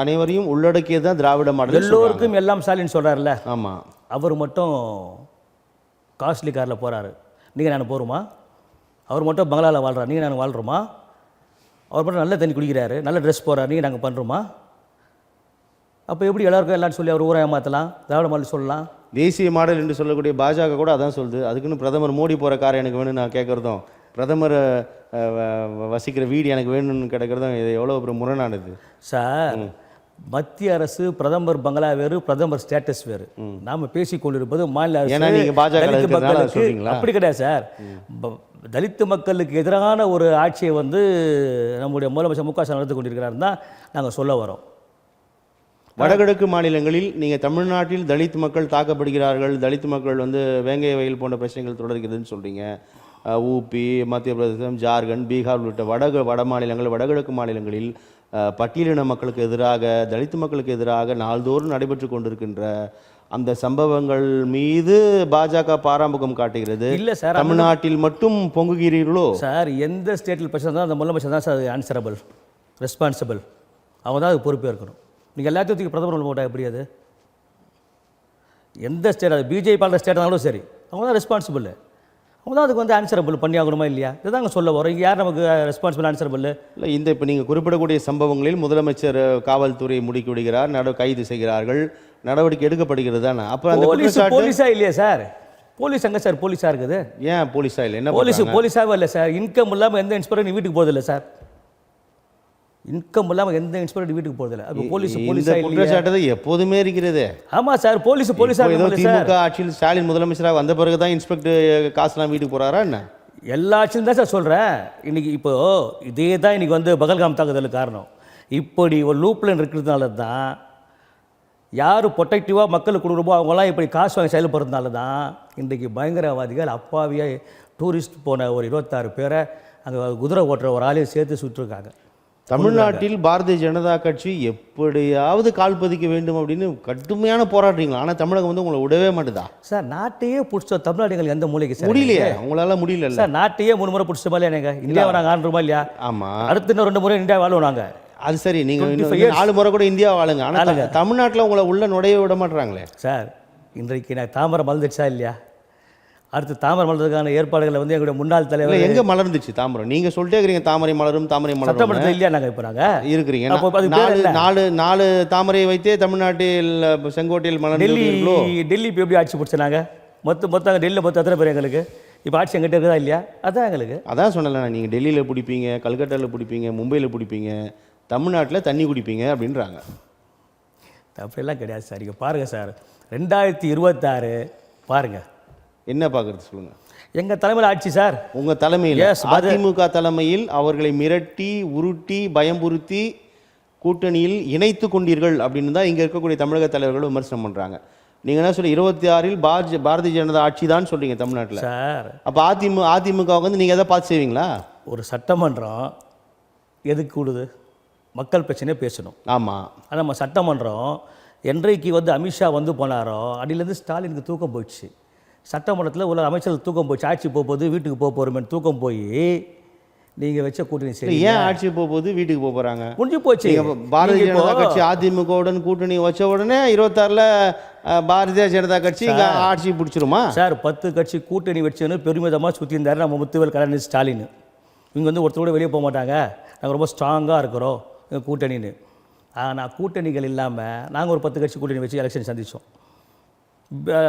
அனைவரையும் உள்ளடக்கியது தான் திராவிட மாடல். எல்லோருக்கும் எல்லாம் ஸ்டாலின் சொல்கிறார்ல. ஆமாம். அவர் மட்டும் காஸ்ட்லி காரில் போகிறாரு, நீங்கள் நான் போகிறோமா? அவர் மட்டும் பங்களாவில் வாழ்கிறார், நீங்கள் நான் வாழ்கிறோமா? அவர் மட்டும் நல்ல தண்ணி குடிக்கிறாரு, நல்ல ட்ரெஸ் போகிறார், நீங்கள் நாங்கள் பண்ணுறோமா? அப்போ எப்படி எல்லாருக்கும் எல்லாம் சொல்லி அவர் ஊரை ஏமாற்றலாம், திராவிட மாடல் சொல்லலாம்? தேசிய மாடல் என்று சொல்லக்கூடிய பாஜக கூட அதான் சொல்லுது. அதுக்குன்னு பிரதமர் மோடி போகிற கார் எனக்கு வேணும்னு நான் கேட்குறதும், பிரதமர் வசிக்கிற வீடு எனக்கு வேணும்னு கிடைக்கிறதும், இது எவ்வளோ ஒரு முரணானது சார். மத்திய அரசு பிரதமர் பங்களா வேறு, பிரதமர் ஸ்டேட்டஸ் வேறு. நாம் பேசிக் கொண்டிருப்பது மாநில அரசு. அப்படி கிடையாது சார். தலித்து மக்களுக்கு எதிரான ஒரு ஆட்சியை வந்து நம்முடைய முதலமைச்சர் மு க ஸ்டாலின் நடத்தி கொண்டிருக்கிறார் தான் நாங்கள் சொல்ல வரோம். வடகிழக்கு மாநிலங்களில் நீங்கள் தமிழ்நாட்டில் தலித் மக்கள் தாக்கப்படுகிறார்கள், தலித் மக்கள் வந்து வேங்கை வயல் போன்ற பிரச்சனைகள் தொடர்கிறதுன்னு சொல்கிறீங்க. ஊபி, மத்திய பிரதேசம், ஜார்க்கண்ட், பீகார் உள்ளிட்ட வட மாநிலங்கள், வடகிழக்கு மாநிலங்களில் பட்டியலின மக்களுக்கு எதிராக, தலித் மக்களுக்கு எதிராக நாள்தோறும் நடைபெற்று கொண்டிருக்கின்ற அந்த சம்பவங்கள் மீது பாஜக பாராமுகம் காட்டுகிறது. இல்லை சார், தமிழ்நாட்டில் மட்டும் பொங்குகிறீர்களோ சார்? எந்த ஸ்டேட்டில் பிரச்சனை தான் அந்த முதலமைச்சர் தான் சார் ஆன்சரபிள், ரெஸ்பான்சிபிள். அவங்க தான் அது பொறுப்பே இருக்கணும். நீங்கள் எல்லாத்தையும் பிரதமர் போட்டால் எப்படி அது? எந்த ஸ்டேட், அது பிஜேபி ஆளுற ஸ்டேட் ஆனாலும் சரி, அவங்க தான் ரெஸ்பான்சிபிள். அவங்க தான் அதுக்கு வந்து ஆன்சரபிள் பண்ணி ஆகணுமா இல்லையா? இதுதாங்க சொல்ல வரோம். இங்கே யார் நமக்கு ரெஸ்பான்சிபிள், ஆன்சரபிள்? இல்லை, இந்த இப்போ நீங்கள் குறிப்பிடக்கூடிய சம்பவங்களில் முதலமைச்சர் காவல்துறை முடுக்கி விடுகிறார், கைது செய்கிறார்கள், நடவடிக்கை எடுக்கப்படுகிறது தானே. அப்போ அந்த போலீஸா இல்லையா சார்? போலீஸ் எங்கே சார் போலீஸாக இருக்குது? ஏன் போலீஸா இல்லை? என்ன போலீஸாகவே இல்லை சார். இன்கம் இல்லாமல் எந்த இன்ஸ்பெக்டர் நீ வீட்டுக்கு போகிறதில்ல சார். இன்கம் இல்லாமல் எந்த இன்ஸ்பெக்டர் வீட்டுக்கு போகிறதில்ல. அப்போ போலீஸா குற்றச்சாட்டு எப்போதுமே இருக்கிறது. ஆமாம் சார், போலீஸாக. திமுக ஆட்சியில் ஸ்டாலின் முதலமைச்சராக வந்த பிறகு தான் இன்ஸ்பெக்டர் காசுலாம் வீட்டுக்கு போகிறாரா என்ன? எல்லா ஆட்சியும் தான் சார் சொல்கிறேன். இன்றைக்கி இப்போது இதே தான் இன்றைக்கி வந்து பகல்காம் தாக்குதலுக்கு காரணம். இப்படி ஒரு லூப்பில் இருக்கிறதுனால தான் யார் ப்ரொட்டக்டிவாக மக்களுக்கு கொடுக்குறோமோ அவங்களாம் இப்படி காசு வாங்கி செயல்படுறதுனால தான் இன்றைக்கி பயங்கரவாதிகள் அப்பாவியாக டூரிஸ்ட் போன ஒரு 26 பேரை அங்கே குதிரை ஓட்டுற ஒரு ஆளையும் சேர்த்து சுட்டிருக்காங்க. தமிழ்நாட்டில் பாரதிய ஜனதா கட்சி எப்படியாவது கால் பதிக்க வேண்டும் அப்படின்னு கடுமையான போராடுறீங்களா? ஆனால் தமிழகம் வந்து உங்களை விடவே மாட்டுதா? சார் நாட்டையே பிடிச்ச தமிழ்நாடுகள் எந்த மூலைக்கு சார் முடியலையே, உங்களால முடியல சார். நாட்டையே 3 முறை பிடிச்ச மாதிரி இல்லைங்க. இந்தியாவை நாங்கள் ஆண்டுமா இல்லையா? ஆமாம், அடுத்து இன்னும் 2 முறை இந்தியா வாழுவோம் நாங்கள். அது சரி, நீங்கள் 4 முறை கூட இந்தியா வாழுங்க. ஆனால் தமிழ்நாட்டில் உங்களை உள்ள நுழைய விட மாட்டுறாங்களே சார். இன்றைக்கு நான் தாமரை மலர்ந்துச்சா இல்லையா? அடுத்து தாமரை மலர்றதுக்கான ஏற்பாடுகளை வந்து எங்களுடைய முன்னாள் தலைவர் எங்கே மலர்ந்துச்சு தாமரை? நீங்கள் சொல்லிட்டே இருக்கிறீங்க தாமரை மலரும் தாமரை மலரும். சட்டமன்றத்தில் இல்லையா நாங்கள் இப்போ நாங்கள் இருக்கிறீங்க. அப்போ அது பேர் என்ன? 4 தாமரையை வைத்தே தமிழ்நாட்டில் செங்கோட்டையில் மலர்ந்து டெல்லி இப்போ எப்படி ஆட்சி பிடிச்சாங்க? மொத்தம் டெல்லியில் மொத்தம் எத்தனை பேர் எங்களுக்கு இப்போ ஆட்சி எங்கிட்ட இருக்குதா இல்லையா? அதான் எங்களுக்கு அதான் சொன்னல, நீங்கள் டெல்லியில் பிடிப்பீங்க, கல்கட்டாவில் பிடிப்பீங்க, மும்பையில் பிடிப்பீங்க, தமிழ்நாட்டில் தண்ணி குடிப்பீங்க அப்படின்றாங்க. அப்படியெல்லாம் கிடையாது சார். இங்கே பாருங்கள் சார், 2026 பாருங்கள். என்ன பார்க்குறது சொல்லுங்கள். எங்கள் தலைமையில் ஆட்சி சார். உங்கள் தலைமையில் அதிமுக தலைமையில் அவர்களை மிரட்டி உருட்டி பயம்புறுத்தி கூட்டணியில் இணைத்து கொண்டீர்கள் அப்படின்னு தான் இங்கே இருக்கக்கூடிய தமிழக தலைவர்கள் விமர்சனம் பண்ணுறாங்க. நீங்கள் என்ன சொல்லி 26இல் பாரதிய ஜனதா ஆட்சி தான் சொல்கிறீங்க தமிழ்நாட்டில் சார். அப்போ அதிமுக வந்து நீங்கள் எதை பார்த்து செய்வீங்களா? ஒரு சட்டமன்றம் எதுக்கு கூடுது? மக்கள் பிரச்சனையே பேசணும். ஆமாம். ஆனால் நம்ம சட்டமன்றம் என்றைக்கு வந்து அமித்ஷா வந்து போனாரோ அடியிலேருந்து ஸ்டாலினுக்கு தூக்கம் போயிடுச்சு. சட்டமன்றத்தில் உள்ள அமைச்சர்கள் தூக்கம் போச்சு. ஆட்சி போகும்போது வீட்டுக்கு போக போகிறோமேனு தூக்கம் போய் நீங்கள் வச்ச கூட்டணி சரி. ஏன் ஆட்சி போகும்போது வீட்டுக்கு போக போகிறாங்க? முடிஞ்சு போச்சு. பாரதிய ஜனதா கட்சி அதிமுகவுடன் கூட்டணி வச்ச உடனே 26ல் பாரதிய ஜனதா கட்சி இங்கே ஆட்சி பிடிச்சிருமா சார்? 10 கட்சி கூட்டணி வச்சுன்னு பெருமிதமாக சுற்றி இருந்தார் நம்ம முத்துவேல் கருணாநிதி ஸ்டாலின். இவங்க வந்து ஒருத்தரோட வெளியே போக மாட்டாங்க, நாங்கள் ரொம்ப ஸ்ட்ராங்காக இருக்கிறோம் எங்கள் கூட்டணின்னு. ஆனால் கூட்டணிகள் இல்லாமல் நாங்கள் ஒரு 10 கட்சி கூட்டணி வச்சு எலெக்ஷன் சந்தித்தோம்.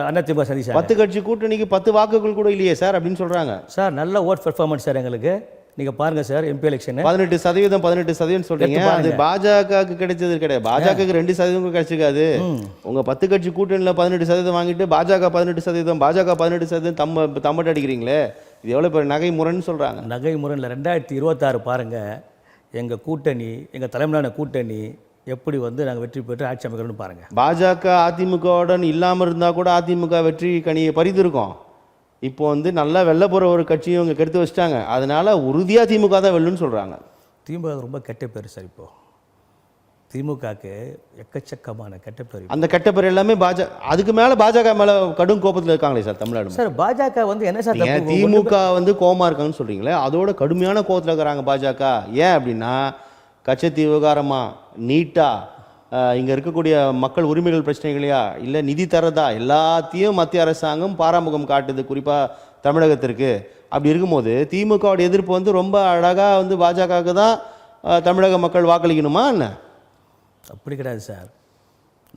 அதிமுக சந்திச்சா 10 கட்சி கூட்டணிக்கு 10 வாக்குகள் கூட இல்லையே சார் அப்படின்னு சொல்கிறாங்க. சார் நல்ல ஓட் பெர்ஃபார்மன்ஸ் சார் எங்களுக்கு. நீங்கள் பாருங்கள் சார், எம்பி எலெக்ஷன் 18% சொல்கிறீங்க. அது பாஜகவுக்கு கிடைச்சது கிடையாது. பாஜகவுக்கு 2% கிடைச்சிக்காது. உங்கள் 10 கட்சி கூட்டணியில் 18% வாங்கிட்டு பாஜக 18%, பாஜக 18% தம்மட்டு அடிக்கிறீங்களே, இது எவ்வளோ பேர் நகை முறைன்னு சொல்கிறாங்க. நகை முறையில் 2026 பாருங்கள், எங்கள் கூட்டணி, எங்கள் தலைமையிலான கூட்டணி எப்படி வந்து நாங்கள் வெற்றி பெற்று ஆட்சி அமைக்கிறோம்னு பாருங்கள். பாஜக அதிமுகவுடன் இல்லாமல் இருந்தால் கூட அதிமுக வெற்றி கனியை பறித்திருக்கோம். இப்போ வந்து நல்லா வெல்ல போகிற ஒரு கட்சியும் இவங்க கெடுத்து வச்சிட்டாங்க. அதனால உறுதியாக திமுக தான் வெல்லுன்னு சொல்கிறாங்க. திமுக ரொம்ப கெட்ட பேர் சார். இப்போது திமுகவுக்கு எக்கச்சக்கமான கெட்ட பேர். அந்த கெட்ட பேர் எல்லாமே அதுக்கு மேலே பாஜக மேலே கடும் கோபத்தில் இருக்காங்களே சார் தமிழ்நாடு சார். பாஜக வந்து என்ன சார், திமுக வந்து கோபமாக இருக்காங்கன்னு சொல்கிறீங்களே, அதோட கடுமையான கோபத்தில் இருக்கிறாங்க பாஜக. ஏன் அப்படின்னா கச்சத்தீவு விவகாரமா, நீட்டா, இங்கே இருக்கக்கூடிய மக்கள் உரிமைகள் பிரச்சனைகளையா, இல்லை நிதி தரதா, எல்லாத்தையும் மத்திய அரசாங்கம் பாராமுகம் காட்டுது, குறிப்பாக தமிழகத்திற்கு. அப்படி இருக்கும்போது திமுகவோட எதிர்ப்பு வந்து ரொம்ப அழகாக வந்து பாஜகவுக்கு தான் தமிழக மக்கள் வாக்களிக்கணுமா என்ன? அப்படி கிடையாது சார்.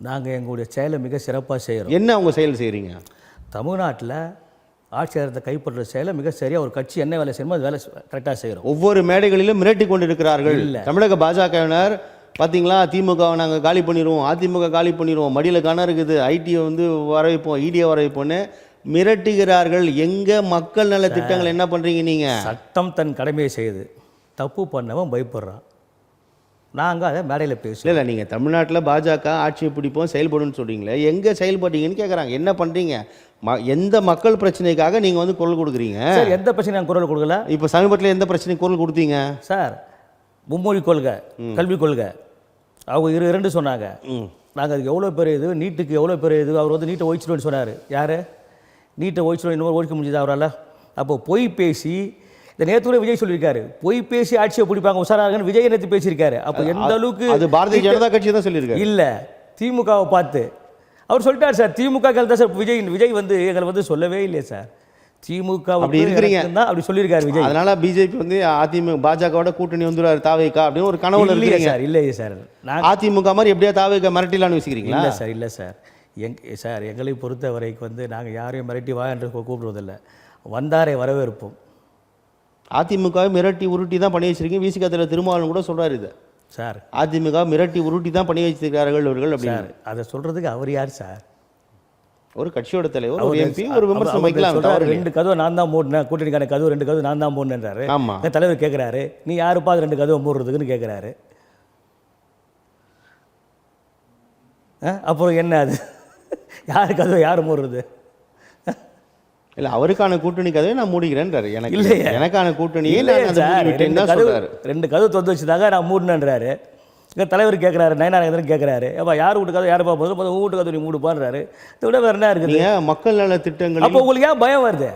நாங்கள் எங்களுடைய செயலை மிக சிறப்பாக செய்கிறோம். என்ன அவங்க செயல் செய்கிறீங்க? தமிழ்நாட்டில் ஆட்சியாளத்தை கைப்பற்ற செயலை மிக சரியாக ஒரு கட்சி என்ன வேலை செய்யணுமோ அது வேலை கரெக்டாக செய்கிறோம். ஒவ்வொரு மேடைகளிலும் மிரட்டி கொண்டிருக்கிறார்கள் தமிழக பாஜகவினர். பார்த்தீங்களா, திமுகவை நாங்கள் காலி பண்ணிடுவோம், அதிமுக காலி பண்ணிடுவோம், மடியில் கணம் இருக்குது, ஐடியை வந்து வர வைப்போம், இடியை வர வைப்போன்னு மிரட்டுகிறார்கள். எங்கே மக்கள் நல திட்டங்கள் என்ன பண்ணுறீங்க நீங்கள்? சட்டம் தன் கடமையை செய்யுது, தப்பு பண்ணவன் பயப்படுறான். நாங்கள் அதை மேடையில் பேசுவோம். இல்லை, நீங்கள் தமிழ்நாட்டில் பாஜக ஆட்சியை பிடிப்போம் செயல்படுன்னு சொல்கிறீங்களே, எங்கே செயல்பட்டீங்கன்னு கேட்குறாங்க. என்ன பண்ணுறீங்க? எந்த மக்கள் பிரச்சனைக்காக நீங்கள் வந்து குரல் கொடுக்குறீங்க? சார், எந்த பிரச்சனை நாங்கள் குரல் கொடுக்கல. இப்போ சமீபத்தில் எந்த பிரச்சனைக்கு குரல் கொடுத்தீங்க சார்? மும்மொழி கொள்கை, கல்விக் கொள்கை, அவங்க 2 சொன்னாங்க. நாங்கள் அதுக்கு எவ்வளோ பெரிய இது, நீட்டுக்கு எவ்வளோ பெரிய இது. அவர் வந்து நீட்டை ஒழிச்சிடுவேன்னு சொன்னார். யார் நீட்டை ஒழிச்சிடுவோம், இன்னொரு ஒழிக்க முடிஞ்சது அவரால்? அப்போ பொய் பேசி, இந்த நேற்று விஜய் சொல்லியிருக்காரு, பொய் பேசி ஆட்சியை பிடிப்பாங்க உஷாராகன்னு விஜய் நேற்று பேசியிருக்காரு. அப்போ எந்த அளவுக்கு அது பாரதிய ஜனதா கட்சி தான் சொல்லியிருக்காரு. இல்லை, திமுகவை பார்த்து அவர் சொல்லிட்டார் சார். திமுக தான் சார். விஜய் வந்து எங்களை வந்து சொல்லவே இல்லையே சார். திமுக அப்படி இருக்கிறீங்க தான் அப்படி சொல்லியிருக்காரு விஜய். அதனால பிஜேபி வந்து பாஜகவோட கூட்டணி வந்துடுவார் தாவேக்கா அப்படின்னு ஒரு கனவுல இருக்கீங்க சார். இல்லையே சார், அதிமுக மாதிரி எப்படியா தாவேக்கா மிரட்டிலான்னு வச்சுக்கிறீங்களா? இல்லை சார், இல்லை சார். சார் எங்களை பொறுத்த வரைக்கும் வந்து நாங்கள் யாரையும் மிரட்டி வா என்று கூப்பிடுவதில்லை, வந்தாரை வரவேற்போம். அதிமுகவை மிரட்டி உருட்டி தான் பண்ணி வச்சிருக்கீங்க. விசிகத்தில் திருமாவளவன் கூட சொல்றாரு இதை சார். அதிமுக மிரட்டி உருட்டி தான் பண்ணி வச்சிருக்கிறார்கள் இவர்கள் அப்படின்னு. அதை சொல்றதுக்கு அவர் யார் சார்? ஒரு கட்சியோட தலைவர், ஒரு எம்பி, ஒரு விமர்சனம் வைக்கலாம். 2 கதவை நான் தான் மூடினேன், கூட்டணிக்கான கதவு 2 கதவு நான் தான் மூடினேன்றாரு. ஆமா, தலைவர் கேட்குறாரு, நீ யாருப்பா அது 2 கதவை மூடுறதுக்குன்னு கேட்குறாரு. அப்புறம் என்ன அது? யாருக்கு அது யார் மூடுறது? இல்ல அவருக்கான கூட்டணி கதையை நான் மூடிக்கிறேன்றாரு. எனக்கு இல்லையே. எனக்கான கூட்டணியை இல்லையே நான் அதை சார், மூடிவிட்டேன்னு தான் சொல்றாரு. 2 கதவு திறந்து வச்சுதாங்க நான் மூடினேன்றாரு. இங்கே தலைவர் கேட்குறாரு, நயனாரேந்திரன் கேட்குறாரு, ஏப்பா யார் வீட்டு கதை யார் பார்ப்போம் உங்கள் வீட்டு கதை நீ மூடுப்பான்றாரு. இதை விட வேறு என்ன இருக்குது? நீங்க மக்கள் நல திட்டங்களில் அப்போ உங்களுக்கு ஏன் பயம் வருது?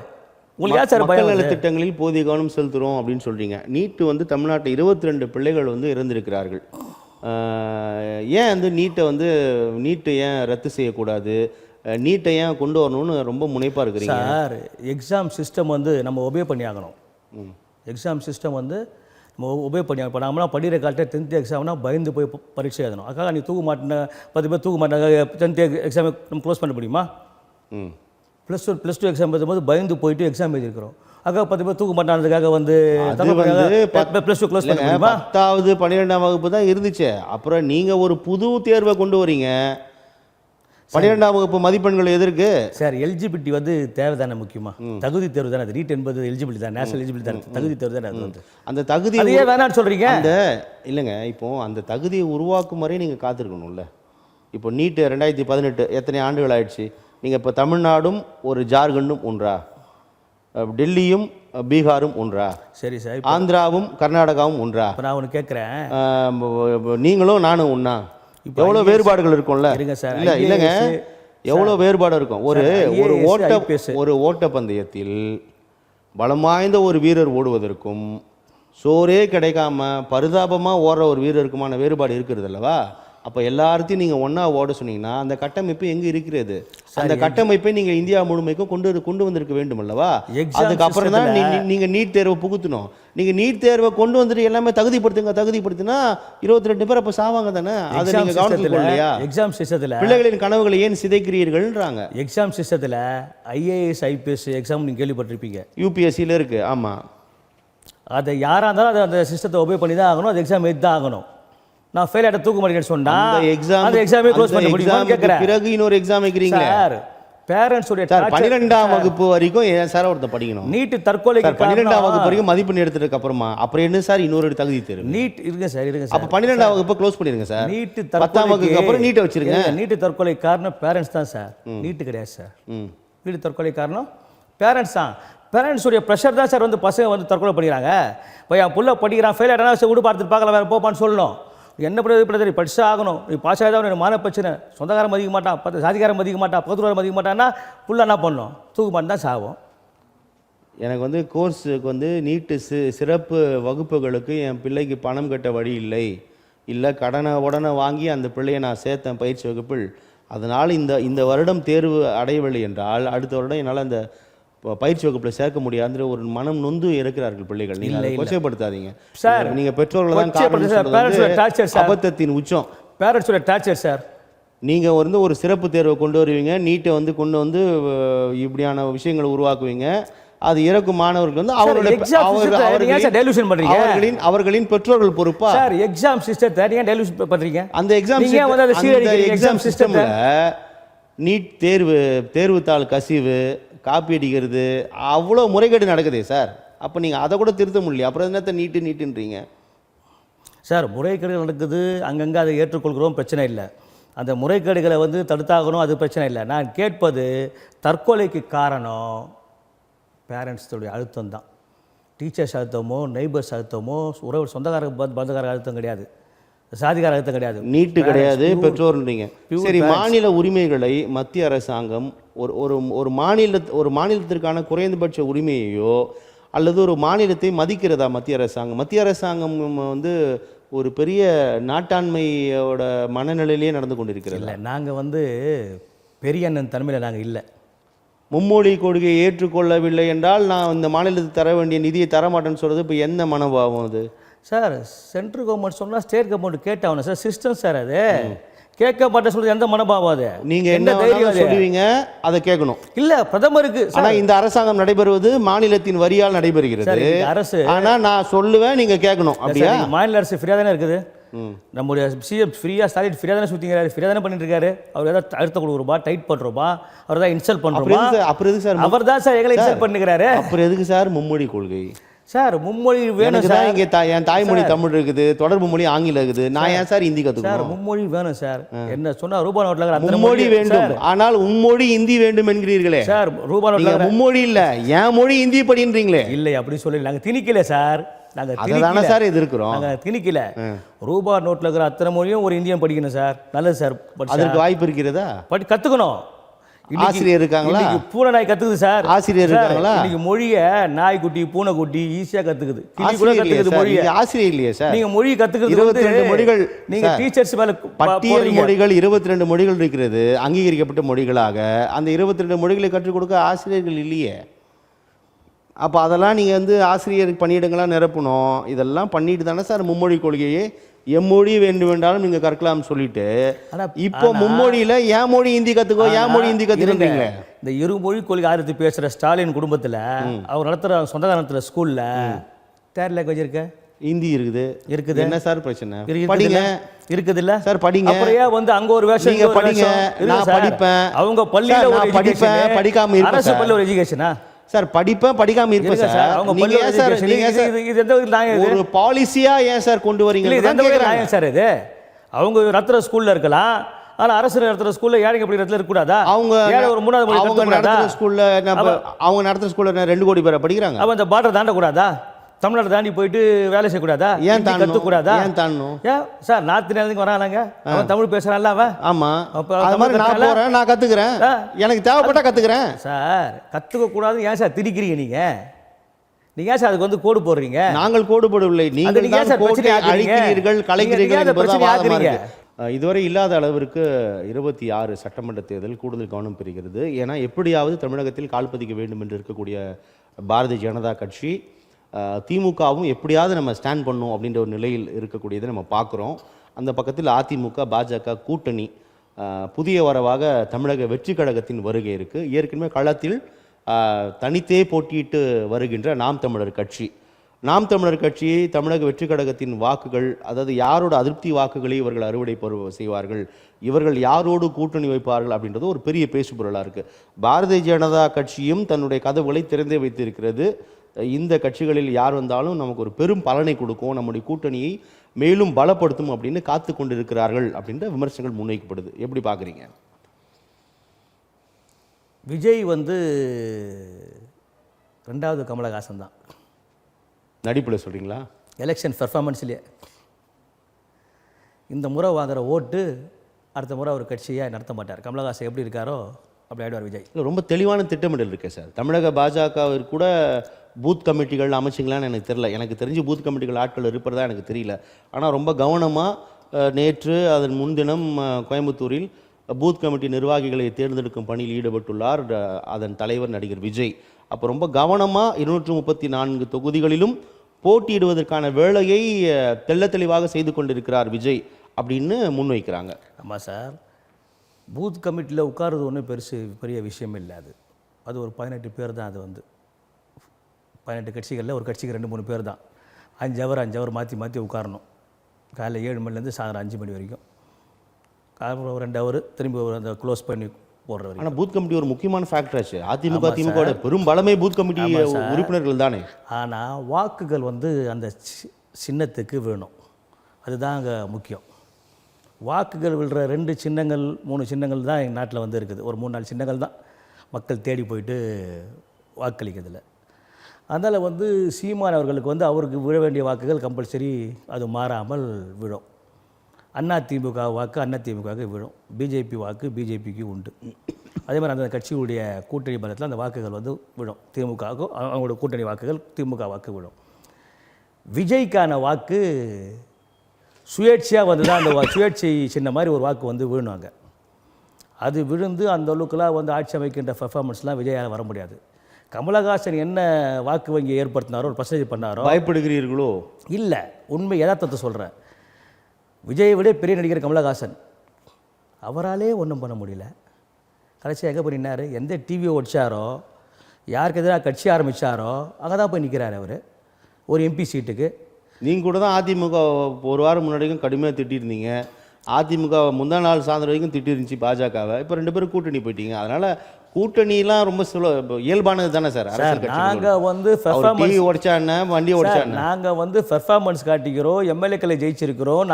உங்களுக்கு ஏன் சார் பயம் மக்கள் நல வருது? திட்டங்களில் போதிய கவனம் செலுத்துறோம் அப்படின்னு சொல்றீங்க. நீட் வந்து தமிழ்நாட்டில் 22 பிள்ளைகள் வந்து இறந்திருக்கிறார்கள். ஏன் வந்து நீட்டை ஏன் ரத்து செய்யக்கூடாது, நீட்டை ஏன் கொண்டு வரணும்னு ரொம்ப முனைப்பா இருக்கிறீங்க சார்? எக்ஸாம் சிஸ்டம் வந்து நம்ம ஒபே பண்ணி ஆகணும். எக்ஸாம் சிஸ்டம் வந்து நம்ம ஒபே பண்ணி ஆகணும். இப்போ நம்மளாம் படிக்கிற காலத்தில் 10th எக்ஸாம்னா பயந்து போய் பரீட்சை எழுதணும். அக்கா நீ தூக்க மாட்டேன் 10 பேர் தூக்க மாட்டாங்க 10th எக்ஸாம் நம்ம க்ளோஸ் பண்ண முடியுமா? ம் +2 எக்ஸாம் எழுதும்போது பயந்து போயிட்டு எக்ஸாம் எழுதியிருக்கிறோம். அக்கா 10 பேர் தூக்க மாட்டானதுக்காக வந்து +2 க்ளோஸ் பண்ண முடியுமா? 10வது 12ஆம் வகுப்பு தான் இருந்துச்சு. அப்புறம் நீங்க ஒரு புது தேர்வை கொண்டு வரீங்க. 12ஆம் வகுப்பு மதிப்பெண்கள் எதற்கு சார்? எலிஜிபிலிட்டி வந்து தேவை தானே முக்கியமா? தகுதி தேர்வு தானே அது. நீட் என்பது எலிஜிபிலிட்டி தான், நேஷனல் எலிஜிபிலிட்டி தான், தகுதி தேர்வு தானே அது வந்து. அந்த தகுதி அதையே வேணான்னு சொல்கிறீங்க? இல்லைங்க, இப்போ அந்த தகுதியை உருவாக்கும் வரை நீங்கள் காத்திருக்கணும்ல. இப்போ நீட் 2018 எத்தனை ஆண்டுகள் ஆயிடுச்சு? நீங்கள் இப்போ தமிழ்நாடும் ஒரு ஜார்க்கண்டும் ஒன்றா, டெல்லியும் பீகாரும் ஒன்றா, சரி சார், ஆந்திராவும் கர்நாடகாவும் ஒன்றா? இப்போ நான் ஒன்று கேட்குறேன், நீங்களும் நானும் ஒன்றா? எவ்வளோ வேறுபாடுகள் இருக்கும்ல. இருங்க சார், இல்லைங்க, எவ்வளோ வேறுபாடு இருக்கும். ஒரு ஓட்டப்பந்தயத்தில் பலம் வாய்ந்த ஒரு வீரர் ஓடுவதற்கும் சோறே கிடைக்காம பரிதாபமாக ஓடுற ஒரு வீரருக்குமான வேறுபாடு இருக்கிறது அல்லவா? அப்போ எல்லாத்தையும் நீங்கள் ஒன்றா ஓட சொன்னீங்கன்னா அந்த கட்டமைப்பு எங்கே இருக்கிறது? அந்த கட்டமைப்பை நீங்கள் இந்தியா முழுமைக்கும் கொண்டு வந்திருக்க வேண்டும் அல்லவா? அதுக்கப்புறம் தான் நீங்கள் நீட் தேர்வை புகுத்தணும். நீங்கள் நீட் தேர்வை கொண்டு வந்துட்டு எல்லாமே தகுதிப்படுத்தினா 22 பேர் அப்போ சாவாங்க தானே? அதை நீங்கள் கவனித்துக் கொள்ளையா? எக்ஸாம் சிஸ்டத்தில் பிள்ளைகளின் கனவுகளை ஏன் சிதைக்கிறீர்கள்ன்றாங்க. எக்ஸாம் சிஸ்டத்தில் IAS IPS எக்ஸாம் நீங்கள் கேள்விப்பட்டிருப்பீங்க, UPSCயில் இருக்குது. ஆமாம், அதை யாராக இருந்தாலும் அதை அந்த சிஸ்டத்தை ஒபே பண்ணி தான் ஆகணும். அது எக்ஸாம் எழுதி தான் ஆகணும். நான் ஃபெயில் ஆகிட்ட தூக்க மாட்டேன்னு சொன்னால் அந்த எக்ஸாமே க்ளோஸ் பண்ண முடியுமான்னு கேட்குறேன். பிறகு இன்னொரு எக்ஸாம் வைக்கிறீங்க சார். பேரண்ட்ஸுடைய 12ஆம் வகுப்பு வரைக்கும் ஏன் சார் ஒருத்தர் படிக்கணும்? நீட் தற்கொலைக்கு 12ஆம் வகுப்பு வரைக்கும் மதிப்பெண் எடுத்ததுக்கு அப்புறமா அப்புறம் என்ன சார் இன்னொரு தகுதி தேர்வு? நீட் இருங்க சார், இருங்க சார். அப்போ 12ஆம் வகுப்பு க்ளோஸ் பண்ணிடுங்க சார். நீட் 10ஆம் வகுப்புக்கு அப்புறம் நீட்டை வச்சிருங்க. நீட் தற்கொலை காரணம் பேரண்ட்ஸ் தான் சார், நீட்டு கிடையாது சார். நீட் தற்கொலை காரணம் பேரண்ட்ஸ் தான். பேரண்ட்ஸுடைய ப்ரெஷர் தான் சார் வந்து பசங்க வந்து தற்கொலை பண்ணிக்கிறாங்க. இப்போ என் புள்ள படிக்கிறான், ஃபெயில் ஆகிட்டா சார் விடு பார்த்துட்டு பார்க்கலாம், வேறு போப்பான்னு சொல்லணும். என்ன பிரச்சனை? படிச்சா ஆகணும், நீ பாஸ் ஆகிதான் எனக்கு மான பிரச்சனை. சொந்தக்காரன் மதிக்க மாட்டான், சாதிக்காரன் மதிக்க மாட்டான், பக்கத்துக்காரன் மதிக்க மாட்டான்னா புள்ள என்ன பண்ணணும்? தூக்கு மாட்டு தான் சாகும். எனக்கு வந்து கோர்ஸுக்கு வந்து நீட்டு சிறப்பு வகுப்புகளுக்கு என் பிள்ளைக்கு பணம் கட்ட வழி இல்லை கடனை வாங்கி அந்த பிள்ளையை நான் சேர்த்தேன் பயிற்சி வகுப்பில். அதனால் இந்த வருடம் தேர்வு அடையவில்லை என்றால் அடுத்த வருடம் என்னால் அந்த பயிற்சி வகுப்பில் சேர்க்க முடியாதுன்ற ஒரு மனம் நொந்து இருக்கிறார்கள் பிள்ளைகள். நீங்கள் கொச்சைப்படுத்தாதீங்க சார். நீங்கள் பெற்றோர்கள் தான் காரணம். அபத்தத்தின் உச்சம் பேரண்ட்ஸோட டார்ச்சர் சார். நீங்கள் வந்து ஒரு சிறப்பு தேர்வை கொண்டு வருவீங்க, நீட்டை வந்து கொண்டு வந்து இப்படியான விஷயங்களை உருவாக்குவீங்க. அது இறக்கும் மாணவர்கள் வந்து அவர்களின் பெற்றோர்கள் பொறுப்பா? சார் எக்ஸாம் சிஸ்டத்தை நீங்க டெலிவிஷன் பண்றீங்க. அந்த எக்ஸாம் சிஸ்டம்ல நீட் தேர்வுத்தாள் கசிவு, காப்பி அடிக்கிறது, அவ்வளோ முறைகேடு நடக்குதே சார். அப்போ நீங்கள் அதை கூட திருத்த முடியல, அப்புறம் என்னத்தை நீட்டுன்றீங்க சார்? முறைகேடு நடக்குது அங்கங்கே, அதை ஏற்றுக்கொள்கிறோம், பிரச்சனை இல்லை. அந்த முறைகேடுகளை வந்து தடுத்தாகணும், அது பிரச்சனை இல்லை. நான் கேட்பது தற்கொலைக்கு காரணம் பேரண்ட்ஸுடைய அழுத்தம் தான். டீச்சர்ஸ் அழுத்தமோ நெய்பர்ஸ் அழுத்தமோ சொந்தக்கார பந்தக்கார அழுத்தம் கிடையாது, சாதிகார அழுத்தம் கிடையாது, நீட்டு கிடையாது, பெற்றோர்ன்றீங்க. சரி, மாநில உரிமைகளை மத்திய அரசாங்கம் ஒரு மாநிலத்திற்கான குறைந்தபட்ச உரிமையையோ அல்லது ஒரு மாநிலத்தை மதிக்கிறதா மத்திய அரசாங்கம்? மத்திய அரசாங்கம் வந்து ஒரு பெரிய நாட்டாண்மையோட மனநிலையிலேயே நடந்து கொண்டிருக்கிறது. இல்லை, நாங்கள் வந்து பெரிய அண்ணன் தன்மையில் நாங்கள் இல்லை. மும்மொழி கொள்கையை ஏற்றுக்கொள்ளவில்லை என்றால் நான் இந்த மாநிலத்துக்கு தர வேண்டிய நிதியை தரமாட்டேன்னு சொல்கிறது இப்போ என்ன மனோபாவம் அது சார்? சென்ட்ரல் கவர்மெண்ட் சொன்னால் ஸ்டேட் கவர்மெண்ட் கேட்டாகணும் சார், சிஸ்டம் சார். அது கேட்க மாட்டேன் சொல்றது எந்த மனோபாவம்? அது நீங்கள் என்ன தைரியம் சொல்லுவீங்க? அதை கேட்கணும் இல்லை பிரதமருக்கு. ஆனால் இந்த அரசாங்கம் நடைபெறுவது மாநிலத்தின் வரியால் நடைபெறுகிறது அரசு. ஆனால் நான் சொல்லுவேன், நீங்கள் கேட்கணும். அப்படியா? மாநில அரசு ஃப்ரீயாக தானே இருக்குது. நம்முடைய சிஎம் ஃப்ரீயாக ஸ்டாலின் ஃப்ரீயாக தானே சுற்றிங்கிறாரு, ஃப்ரீயாக தானே பண்ணிட்டு இருக்காரு. அவர் ஏதாவது அழுத்த கொடுக்குறோமா, டைட் பண்ணுறோமா, அவர் தான் இன்சல்ட் பண்ணுறோமா? அப்புறம் எதுக்கு சார் அவர் தான் சார் எங்களை இன்சல்ட் பண்ணுகிறாரு. அப்புறம் எதுக்கு சார் மும்மொழி கொள்கை? சார் மும்மொழி வேணும் எனக்கு சார். தான் இங்கே என் தாய்மொழி தமிழ் இருக்குது, தொடர்பு மொழி ஆங்கிலம் இருக்குது. நான் ஏன் சார் ஹிந்தி சார் கற்றுக்கணும்? மும்மொழி வேணும் சார். என்ன சொன்னா ரூபா நோட்டில் இருக்கிற அத்தனை மும்மொழி மொழி வேண்டும், ஆனால் உம்மொழி ஹிந்தி வேண்டும் என்கிறீர்களே சார். ரூபா நோட்டில் நீங்க மும்மொழி இல்ல என் மொழி ஹிந்தி படின்றீங்களே. இல்லை அப்படி சொல்லி நாங்கள் திணிக்கல சார். நாங்கள் அததானே சார் எதிர்க்கிறோம். நாங்கள் திணிக்கல. ரூபா நோட்டில் இருக்கிற அத்தனை மொழியும் ஒரு இந்தியன் படிக்கணும் சார். நல்லது சார். அதற்கு வாய்ப்பு இருக்கிறதா? கற்றுக்கணும். ஆசிரியர் இருக்காங்களா? பூனை நாய் கத்துக்குது சார். ஆசிரியர் இருக்காங்களா? இன்னைக்கு மொழியை நாய்க்குட்டி பூனைக்குட்டி ஈஸியா கத்துக்குது. கிளி கூட ஆசிரியர் இல்லையே கத்துக்குது சார். மொழியை. நீங்க ஆசிரியர் இல்லையே சார். நீங்க மொழி கத்துக்கிறது 22 மொழிகள் நீங்க சார். டீச்சர்ஸ் மேல பட்டியல் போடுறீங்க. மொழிகள் 22 மொழிகள் இருக்கிறது அங்கீகரிக்கப்பட்ட மொழிகளாக. அந்த 22 மொழிகளை கற்றுக் கொடுக்க ஆசிரியர்கள் இல்லையே. அப்போ அதெல்லாம் நீங்கள் வந்து ஆசிரியர் பணியிடங்களாக நிரப்பணும். இதெல்லாம் பண்ணிட்டு தானே சார் மும்மொழி கொள்கையே எம்மொழி வேண்டும் என்றாலும் நீங்கள் கற்கலாம்னு சொல்லிட்டு இப்போ மும்மொழியில் என் மொழி ஹிந்தி கற்றுக்கோ என் மொழி ஹிந்தி கற்றுக்கிறீங்களே. இந்த இருமொழி கொள்கை ஆரம்பித்து பேசுகிற ஸ்டாலின் குடும்பத்தில் அவர் நடத்துகிற சொந்தக்காரத்தில் ஸ்கூலில் தேர்ட் லாங்குவேஜ் இருக்க ஹிந்தி இருக்குது. என்ன சார் பிரச்சனை? படிங்க. இருக்குது இல்ல சார், படிங்க. அப்புறம் ஏன் வந்து அங்க ஒரு வேஷம் நீங்க படிங்க, நான் படிப்பேன். அவங்க பள்ளியில ஒரு படிப்பேன், படிக்காம இருப்பேன். அரசு பள்ளி ஒரு எஜுகேஷனா சார்? படிப்பேன், படிக்காம இருப்பேன் சார். அவங்க நீங்க ஏன் சார் இது எந்த நியாயம்? ஒரு பாலிசியா ஏன் சார் கொண்டு வரீங்க? இது எந்த நியாயம் சார்? இது அவங்க நடத்துற ஸ்கூல்ல இருக்கலாம், ஆனா அரசு நடத்துற ஸ்கூல்ல ஏழைங்க அப்படி இடத்துல இருக்கக்கூடாதா? அவங்க ஒரு மூணாவது மொழி நடத்துற ஸ்கூல்ல அவங்க நடத்துற ஸ்கூல்ல 2 கோடி பேரை படிக்கிறாங்க. அப்ப அந்த பார்டர் தாண்டக்கூடாதா? தமிழ்நாடு தாண்டி போயிட்டு வேலை செய்யக்கூடாதா? ஏன் கத்துக்கூடாதா? ஏன் தாண்டணும்? ஏன் சார் நார்த் இந்தியாவுக்கு வரானாங்க, அவன் தமிழ் பேசுறான்ல அவன். ஆமா, அது மாதிரி நான் போறேன், நான் கத்துக்கிறேன், எனக்கு தேவைப்பட்டா கத்துக்கிறேன். சார் கத்துக்க கூடாது ஏன் சார் திணிக்கிறீங்க நீங்க? நீங்க ஏன் சார் அதுக்கு வந்து கோடு போடுறீங்க? நாங்கள் கோடு போடவில்லை, நீங்கள் தான் கோட்டை அழிக்கிறீர்கள், கலைக்கிறீர்கள் என்பதுதான் வாதமா இருக்கு. இதுவரை இல்லாத அளவிற்கு 26 சட்டமன்ற தேர்தல் கூடுதல் கவனம் பெறுகிறது. ஏன்னா எப்படியாவது தமிழகத்தில் கால்பதிக்க வேண்டும் என்று இருக்கக்கூடிய பாரதிய ஜனதா கட்சி, திமுகவும் எப்படியாவது நம்ம ஸ்டாண்ட் பண்ணும் அப்படின்ற ஒரு நிலையில் இருக்கக்கூடியதை நம்ம பார்க்குறோம். அந்த பக்கத்தில் அதிமுக பாஜக கூட்டணி புதிய வரவாக தமிழக வெற்றி கழகத்தின் வருகை இருக்குது. ஏற்கனவே களத்தில் தனித்தே போட்டியிட்டு வருகின்ற நாம் தமிழர் கட்சி. நாம் தமிழர் கட்சி தமிழக வெற்றி கழகத்தின் வாக்குகள், அதாவது யாரோட அதிருப்தி வாக்குகளை இவர்கள் அறுவடை செய்வார்கள், இவர்கள் யாரோடு கூட்டணி வைப்பார்கள் அப்படின்றது ஒரு பெரிய பேசுபொருளாக இருக்குது. பாரதிய ஜனதா கட்சியும் தன்னுடைய கதவுகளை திறந்தே வைத்திருக்கிறது. இந்த கட்சிகளில் யார் வந்தாலும் நமக்கு ஒரு பெரும் பலனை கொடுக்கும், நம்முடைய கூட்டணியை மேலும் பலப்படுத்தும் அப்படின்னு காத்து கொண்டிருக்கிறார்கள் அப்படின்ற விமர்சனங்கள் முன்வைக்கப்படுது. எப்படி பார்க்குறீங்க? விஜய் வந்து 2வது கமலஹாசன் தான் நடிப்பில் சொல்கிறீங்களா? எலெக்ஷன் பெர்ஃபார்மன்ஸ்லேயே இந்த முறை வாங்குற ஓட்டு அடுத்த முறை அவர் கட்சியை நடத்த மாட்டார். கமலஹாசன் எப்படி இருக்காரோ அப்படி ஆயிடுவார் விஜய். இல்லை, ரொம்ப தெளிவான திட்டமிடல் இருக்கு சார். தமிழக பாஜகவிற்கு கூட பூத் கமிட்டிகள் அமைச்சிங்களான்னு எனக்கு தெரியல. எனக்கு தெரிஞ்சு பூத் கமிட்டிகள் ஆட்கள் இருப்பதா எனக்கு தெரியல. ஆனால் ரொம்ப கவனமாக நேற்று அதன் முன்தினம் கோயம்புத்தூரில் பூத் கமிட்டி நிர்வாகிகளை தேர்ந்தெடுக்கும் பணியில் ஈடுபட்டுள்ளார் அதன் தலைவர் நடிகர் விஜய். அப்போ ரொம்ப கவனமாக 234 தொகுதிகளிலும் போட்டியிடுவதற்கான வேலையை தெள்ள தெளிவாக செய்து கொண்டிருக்கிறார் விஜய் அப்படின்னு முன்வைக்கிறாங்க. ஆமாம் சார், பூத் கமிட்டியில் உட்காருறது ஒன்றும் பெரிய விஷயம் இல்லை. அது ஒரு 18 பேர் தான். அது வந்து 18 கட்சிகளில் ஒரு கட்சிக்கு 2-3 பேர் தான். 5 ஹவர் மாற்றி மாற்றி உட்காரணும். காலையில் 7 மணிலேருந்து சாயந்தரம் 5 மணி வரைக்கும். அப்புறம் 2 ஹவர் திரும்பி அந்த க்ளோஸ் பண்ணி போடுற வரைக்கும். ஆனால் பூத் கமிட்டி ஒரு முக்கியமான ஃபேக்டர் ஆச்சு. அதிமுக பெரும் பலமே பூத் கமிட்டி உறுப்பினர்கள் தானே. ஆனால் வாக்குகள் வந்து அந்த சின்னத்துக்கு வேணும், அதுதான் அங்கே முக்கியம். வாக்குகள் விழுற 2 சின்னங்கள் 3 சின்னங்கள் தான் எங்கள் நாட்டில் வந்து இருக்குது. ஒரு 3-4 சின்னங்கள் தான் மக்கள் தேடி போயிட்டு வாக்களிக்கிறதுல. அதனால் வந்து சீமான் அவர்களுக்கு வந்து அவருக்கு விழ வேண்டிய வாக்குகள் கம்பல்சரி அது மாறாமல் விழும். அதிமுக வாக்கு அதிமுகவுக்கு விழும், பிஜேபி வாக்கு பிஜேபிக்கு உண்டு. அதே மாதிரி அந்த கட்சியுடைய கூட்டணி பலத்தில் அந்த வாக்குகள் வந்து விழும். திமுகவுக்கும் அவங்களோட கூட்டணி வாக்குகள் திமுக வாக்கு விழும். விஜய்க்கான வாக்கு சுயேட்சையாக வந்து தான் அந்த சுயேட்சை சின்ன மாதிரி ஒரு வாக்கு வந்து விழுவாங்க. அது விழுந்து அந்த அளவுக்குலாம் வந்து ஆட்சி அமைக்கின்ற பெர்ஃபார்மன்ஸ்லாம் விஜயால் வர முடியாது. கமலஹாசன் என்ன வாக்கு வங்கி ஏற்படுத்தினாரோ ஒரு பர்சன்டேஜ் பண்ணாரோ. பயப்படுகிறீர்களோ? இல்லை, உண்மை யதார்த்தத்தை சொல்கிறேன். விஜயை விட பெரிய நடிகர் கமலஹாசன், அவராலே ஒன்றும் பண்ண முடியல. கடைசியாக எங்கே போய் நின்னார்? எந்த டிவியை ஒடிச்சாரோ, யாருக்கு எதிராக கட்சி ஆரம்பித்தாரோ அங்கே தான் போய் நிற்கிறார் அவர் ஒரு எம்பி சீட்டுக்கு. நீங்கள் கூட தான் அதிமுக ஒரு வாரம் முன்னாடிக்கும் கடுமையாக திட்டிருந்தீங்க. அதிமுக முந்தா நாள் சாயந்தரம் வரைக்கும் திட்டிருந்துச்சு பாஜகவை. இப்போ 2 பேரும் கூட்டணி போயிட்டீங்க. அதனால் கூட்டணிலாம் ரொம்ப இயல்பானது தானே சார் அரசியல் கட்சி. நாங்கள் வந்து டிவி ஓடிச்சா என்ன, வண்டி ஓடிச்சா என்ன? நாங்கள் வந்து பெர்ஃபார்மன்ஸ் காட்டிக்கிறோம், எம்எல்ஏக்களை ஜெயிச்சிருக்கிறோம்,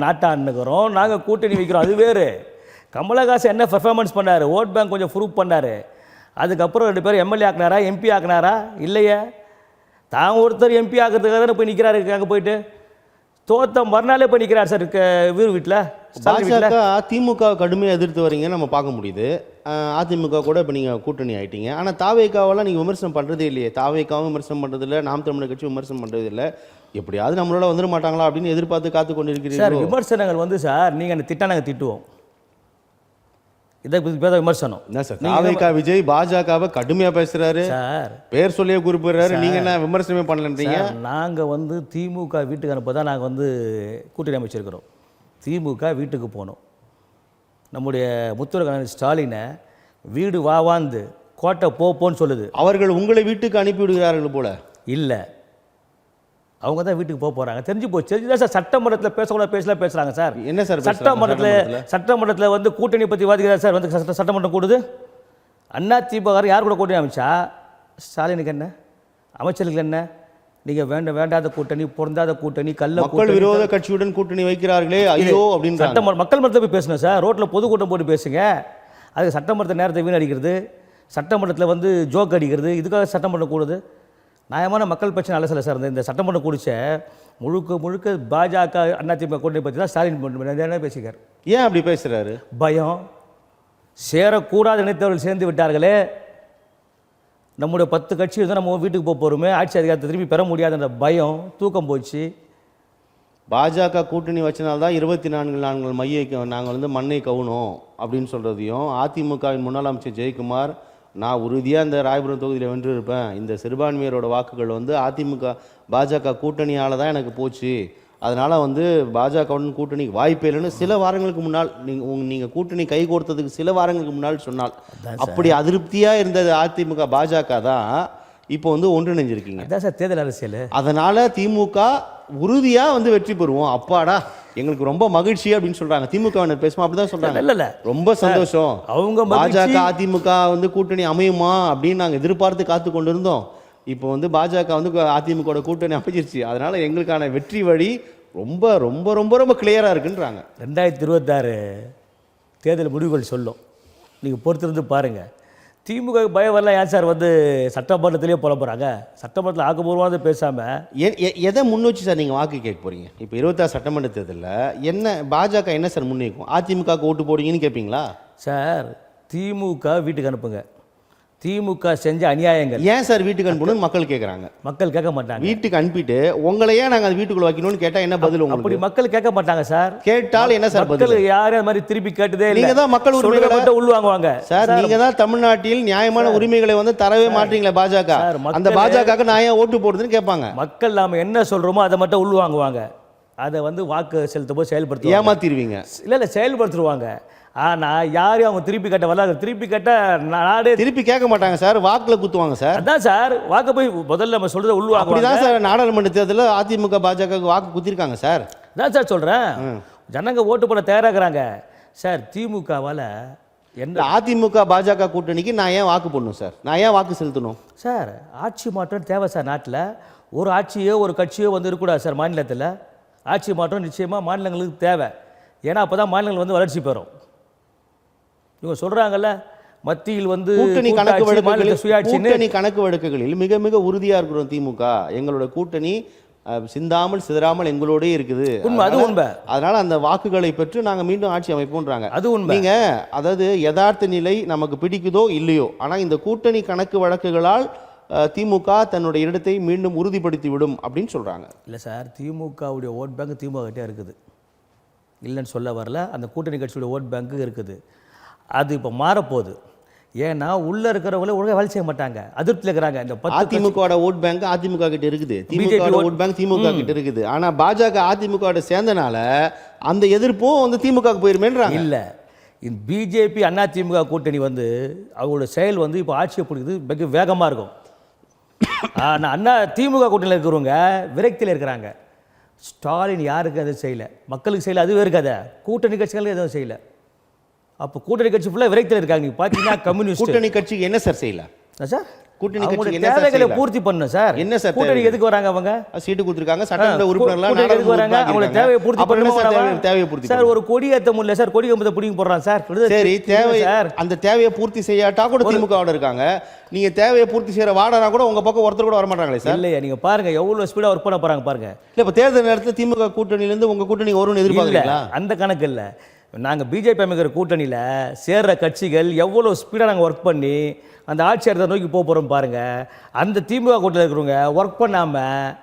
நாட்டாண்டுக்கிறோம், நாங்கள் கூட்டணி வைக்கிறோம். அது வேறு. கமலஹாசன் என்ன பெர்ஃபார்மன்ஸ் பண்ணார்? ஓட் பேங்க் கொஞ்சம் ப்ரூவ் பண்ணார். அதுக்கப்புறம் 2 பேரும் எம்எல்ஏ ஆக்கினாரா, எம்பி ஆக்கினாரா? இல்லையே. தான் ஒருத்தர் எம்பி ஆக்கிறதுக்காக தானே போய் நிற்கிறாரு. அங்கே போயிட்டு தோத்த மறுநாளே போய் நிற்கிறார் சார் வீர் வீட்டில். பாஜக திமுக கடுமையாக எதிர்த்து வரீங்க நம்ம பார்க்க முடியுது. அதிமுக கூட இப்போ நீங்கள் கூட்டணி ஆகிட்டீங்க. ஆனால் தாவேக்காவெல்லாம் நீங்கள் விமர்சனம் பண்ணுறதே இல்லையே. தாவேக்காவும் விமர்சனம் பண்ணுறதில்ல, நாம் தமிழர் கட்சி விமர்சனம் பண்ணுறது இல்லை. எப்படியாவது நம்மளோட வந்துட மாட்டாங்களா அப்படின்னு எதிர்பார்த்து காத்து கொண்டு இருக்கிறீங்க சார். விமர்சனங்கள் வந்து சார், நீங்கள் அந்த திட்டம் நாங்கள் திட்டுவோம். இதை பேச விமர்சனம் என்ன சார்? தாவேக்கா விஜய் பாஜகவை கடுமையாக பேசுகிறாரு சார், பேர் சொல்லியே குறிப்பிடுறாரு. நீங்கள் என்ன விமர்சனமே பண்ணலன்றீங்க? நாங்கள் வந்து திமுக வீட்டுக்கு அனுப்ப தான் நாங்கள் வந்து கூட்டணி அமைச்சிருக்கிறோம். திமுக வீட்டுக்கு போனோம். நம்முடைய முத்துரை ஸ்டாலினை வீடு வாவாந்து கோட்டை போன்னு சொல்லுது. அவர்கள் உங்களை வீட்டுக்கு அனுப்பி விடுகிறார்கள் போல. இல்லை, அவங்க தான் வீட்டுக்கு போகிறாங்க. தெரிஞ்சு போச்சு. தெரிஞ்சுதான் சார் சட்டமன்றத்தில் பேசுகிறாங்க சார். என்ன சார் சட்டமன்றத்தில் வந்து கூட்டணி பற்றி வாதிக்கிறார் சார். வந்து சட்டமன்றம் கூடுது. அதிமுக யார் கூட கூட்டணி அமைச்சா? ஸ்டாலினுக்கு என்ன, அமைச்சர்களுக்கு என்ன? நீங்கள் வேண்டாத கூட்டணி, பொருந்தாத கூட்டணி, மக்கள் விரோத கட்சியுடன் கூட்டணி வைக்கிறார்களே ஐயோ அப்படின்னு சட்டமன்ற மக்கள் மன்றத்தை போய் பேசணும் சார். ரோட்டில் பொதுக்கூட்டம் போட்டு பேசுங்க. அதுக்கு சட்டமன்றத்தை நேரத்தை வீணடிக்கிறது, சட்டமன்றத்தில் வந்து ஜோக் அடிக்கிறது, இதுக்காக சட்டமன்றம் கூடுது. நியாயமான மக்கள் பிரச்சனை அலசல சார். இந்த சட்டமன்றம் கூடிச்ச முழுக்க பாஜக அதிமுக கூட்டணி பற்றி தான் ஸ்டாலின் பேசிக்கார். ஏன் அப்படி பேசுகிறாரு? பயம். சேரக்கூடாது நினைத்தவர்கள் சேர்ந்து விட்டார்களே. நம்முடைய 10 கட்சி இருந்தால் நம்ம வீட்டுக்கு போகிறோமே, ஆட்சி அதிகாரத்தை திரும்பி பெற முடியாதுன்ற பயம், தூக்கம் போச்சு. பாஜக கூட்டணி வச்சனால்தான் 24 நாட்கள் நாங்கள் வந்து மண்ணை கவுனோம் அப்படின்னு சொல்கிறதையும், அதிமுகவின் முன்னாள் அமைச்சர் ஜெயக்குமார் நான் உறுதியாக இந்த ராயபுரம் தொகுதியில் வென்று இருப்பேன், இந்த சிறுபான்மையரோட வாக்குகள் வந்து அதிமுக பாஜக கூட்டணியால் தான் எனக்கு போச்சு, அதனால் வந்து பாஜகவுடன் கூட்டணி வாய்ப்பே இல்லைன்னு சில வாரங்களுக்கு முன்னால் நீங்கள் கூட்டணி கை கோர்த்ததுக்கு சில வாரங்களுக்கு முன்னால் சொன்னால், அப்படி அதிருப்தியாக இருந்தது அதிமுக பாஜக தான் இப்போ வந்து ஒன்றிணைஞ்சிருக்கீங்க. அதான் சார் தேர்தல் அரசியல். அதனால் திமுக உறுதியாக வந்து வெற்றி பெறுவோம், அப்பாடா எங்களுக்கு ரொம்ப மகிழ்ச்சி அப்படின்னு சொல்கிறாங்க. திமுக பேசுமா அப்படி தான் சொல்கிறாங்க. இல்லை ரொம்ப சந்தோஷம், அவங்க பாஜக அதிமுக வந்து கூட்டணி அமையுமா அப்படின்னு நாங்கள் எதிர்பார்த்து காத்து கொண்டு இருந்தோம். இப்போ வந்து பாஜக வந்து அதிமுக கூட்டணி அமைச்சிருச்சு, அதனால் எங்களுக்கான வெற்றி வழி ரொம்ப ரொம்ப ரொம்ப ரொம்ப கிளியராக இருக்குன்றாங்க. 2026 தேர்தல் முடிவுகள் சொல்லும், நீங்கள் பொறுத்திருந்து பாருங்கள். திமுக பயம் வரலாம். ஏன் சார் வந்து சட்டமன்றத்திலே போல போகிறாங்க? சட்டமன்றத்தில் ஆக்கப்பூர்வமாக பேசாமல் எதை முன் வச்சு சார் நீங்கள் வாக்கு கேட்க போகிறீங்க? இப்போ 26 சட்டமன்ற தேர்தலில் என்ன பாஜக என்ன சார் முன்வைக்கும்? அதிமுக ஓட்டு போடுவீங்கன்னு கேட்பீங்களா? சார் திமுக வீட்டுக்கு அனுப்புங்க. திமுக செஞ்ச அநியாயங்கள் ஏன் சார் வீட்டுக்கு அனுப்பணும்னு மக்கள் கேட்குறாங்க. மக்கள் கேட்க மாட்டாங்க. வீட்டுக்கு அனுப்பிட்டு உங்களையே நாங்கள் அது வீட்டுக்குள்ள வைக்கணும்னு கேட்டால் என்ன பதில்? அப்படி மக்கள் கேட்க மாட்டாங்க சார். கேட்டால் என்ன சார் மக்கள் யாரும் அது மாதிரி திருப்பி கேட்டதே இல்லை. நீங்கள் தான் மக்கள் உரிமைகளை உள்வாங்குவாங்க சார். நீங்கள் தான் தமிழ்நாட்டில் நியாயமான உரிமைகளை வந்து தரவே மாட்டீங்களே பாஜக. அந்த பாஜக நான் ஏன் ஓட்டு போடுறதுன்னு கேட்பாங்க மக்கள். நாம் என்ன சொல்கிறோமோ அதை மட்டும் உள்வாங்குவாங்க. அதை வந்து வாக்கு செலுத்தும் போது செயல்படுத்த ஏமாத்திடுவீங்க. இல்லை செயல்படுத்துருவாங்க. ஆனால் யாரையும் அவங்க திருப்பி கட்ட வரல. திருப்பி கட்ட நாடே திருப்பி கேட்க மாட்டாங்க சார், வாக்கில் குத்துவாங்க சார். அதான் சார் வாக்கு போய் முதல்ல நம்ம சொல்கிறத உள்வாங்க. அப்படிதான் சார் நாடாளுமன்ற தேர்தலில் அதிமுக பாஜக வாக்கு குத்திருக்காங்க சார். அதான் சார் சொல்கிறேன், ஜனங்க ஓட்டு போட தயாராகிறாங்க சார். திமுகவால் எந்த அதிமுக பாஜக கூட்டணிக்கு நான் ஏன் வாக்கு போடணும் சார்? நான் ஏன் வாக்கு செலுத்தணும் சார்? ஆட்சி மாற்றம் தேவை சார். நாட்டில் ஒரு ஆட்சியோ ஒரு கட்சியோ வந்து இருக்கக்கூடாது சார். மாநிலத்தில் ஆட்சி மாற்றம் நிச்சயமாக மாநிலங்களுக்கு தேவை. ஏன்னா அப்போ தான் மாநிலங்கள் வந்து வளர்ச்சி பெறும். இவங்க சொல்கிறாங்கல்ல, மத்தியில் வந்து கூட்டணி கணக்கு வழக்குகளில் மிக மிக உறுதியாக இருக்கிறோம் திமுக. எங்களோட கூட்டணி சிந்தாமல் சிதறாமல் எங்களோடே இருக்குது. அது உண்மை. அதனால அந்த வாக்குகளை பெற்று நாங்கள் மீண்டும் ஆட்சி அமைப்போன்றாங்க. அது உண்மை. நீங்க அதாவது யதார்த்த நிலை நமக்கு பிடிக்குதோ இல்லையோ, ஆனால் இந்த கூட்டணி கணக்கு வழக்குகளால் திமுக தன்னுடைய இடத்தை மீண்டும் உறுதிப்படுத்தி விடும் அப்படின்னு சொல்றாங்க. இல்லை சார், திமுகவுடைய ஓட் பேங்க் திமுக கிட்டே இருக்குது, இல்லைன்னு சொல்ல வரல. அந்த கூட்டணி கட்சியோட ஓட் பேங்க்கு இருக்குது. அது இப்போ மாறப்போகுது. ஏன்னா உள்ளே இருக்கிறவங்களே ஒழுங்காக வேலை செய்ய மாட்டாங்க, அதிருப்தியில் இருக்கிறாங்க. இந்த அதிமுக ஓட் பேங்க் அதிமுக கிட்ட இருக்குது, திமுக ஓட் பேங்க் திமுக கிட்ட இருக்குது. ஆனால் பாஜக அதிமுக சேர்ந்தனால அந்த எதிர்ப்பும் வந்து திமுக போயிருமேன்றாங்க. இல்லை, இந்த பிஜேபி அதிமுக கூட்டணி வந்து அவங்களோட செயல் வந்து இப்போ ஆட்சியை பிடிக்குது, மிக வேகமாக இருக்கும். ஆனால் திமுக கூட்டணியில் இருக்கிறவங்க விரக்தியில் இருக்கிறாங்க. ஸ்டாலின் யாருக்கு அதை செய்யலை, மக்களுக்கு செய்யலை, அது வேறு கதை. கூட்டணி கட்சிகளுக்கு எதுவும் செய்யலை. அப்போ கூட்டணி கட்சி ஃபுல்லாக விரைத்தில் இருக்காங்க. நீங்கள் பார்த்தீங்கன்னா கம்யூனிஸ்ட் கூட்டணி கட்சிக்கு என்ன சார் செய்யல? சார் கூட்டணி அவங்களுடைய கட்சிக்கு என்ன சார் தேவைகளை செய்யல? பூர்த்தி பண்ணணும் சார். என்ன சார் கூட்டணி எதுக்கு வராங்க அவங்க? சீட்டு கொடுத்துருக்காங்க, சட்டமன்ற உறுப்பினர்லாம் கூட்டணி எதுக்கு வராங்க? அவங்களோட தேவையை பூர்த்தி பண்ணணும். தேவையை பூர்த்தி சார் ஒரு கொடி ஏற்ற முடியல சார், கொடி கம்பத்தை பிடிங்கி போடுறான் சார். சரி, தேவை சார் அந்த தேவையை பூர்த்தி செய்யாட்டா கூட திமுகவோட இருக்காங்க. நீங்க தேவையை பூர்த்தி செய்யற வாடனா கூட உங்க பக்கம் ஒருத்தர் கூட வர மாட்டாங்களே சார்? இல்லையா, நீங்க பாருங்க எவ்வளவு ஸ்பீடா ஒர்க் பண்ண போறாங்க பாருங்க. இல்ல இப்ப தேர்தல் நேரத்தில் திமுக கூட்டணியில இருந்து உங்க கூட்டணி வரும்னு எதிர்பார்க்கறீங்களா? அந்த கணக்கு இல்லை. நாங்கள் பிஜேபி அமைக்கிற கூட்டணியில் சேர்ற கட்சிகள் எவ்வளோ ஸ்பீடாக நாங்கள் ஒர்க் பண்ணி அந்த ஆட்சியத்தை நோக்கி போக போகிறோம் பாருங்கள். அந்த திமுக கூட்டணியில் இருக்கிறவங்க ஒர்க் பண்ணாமல்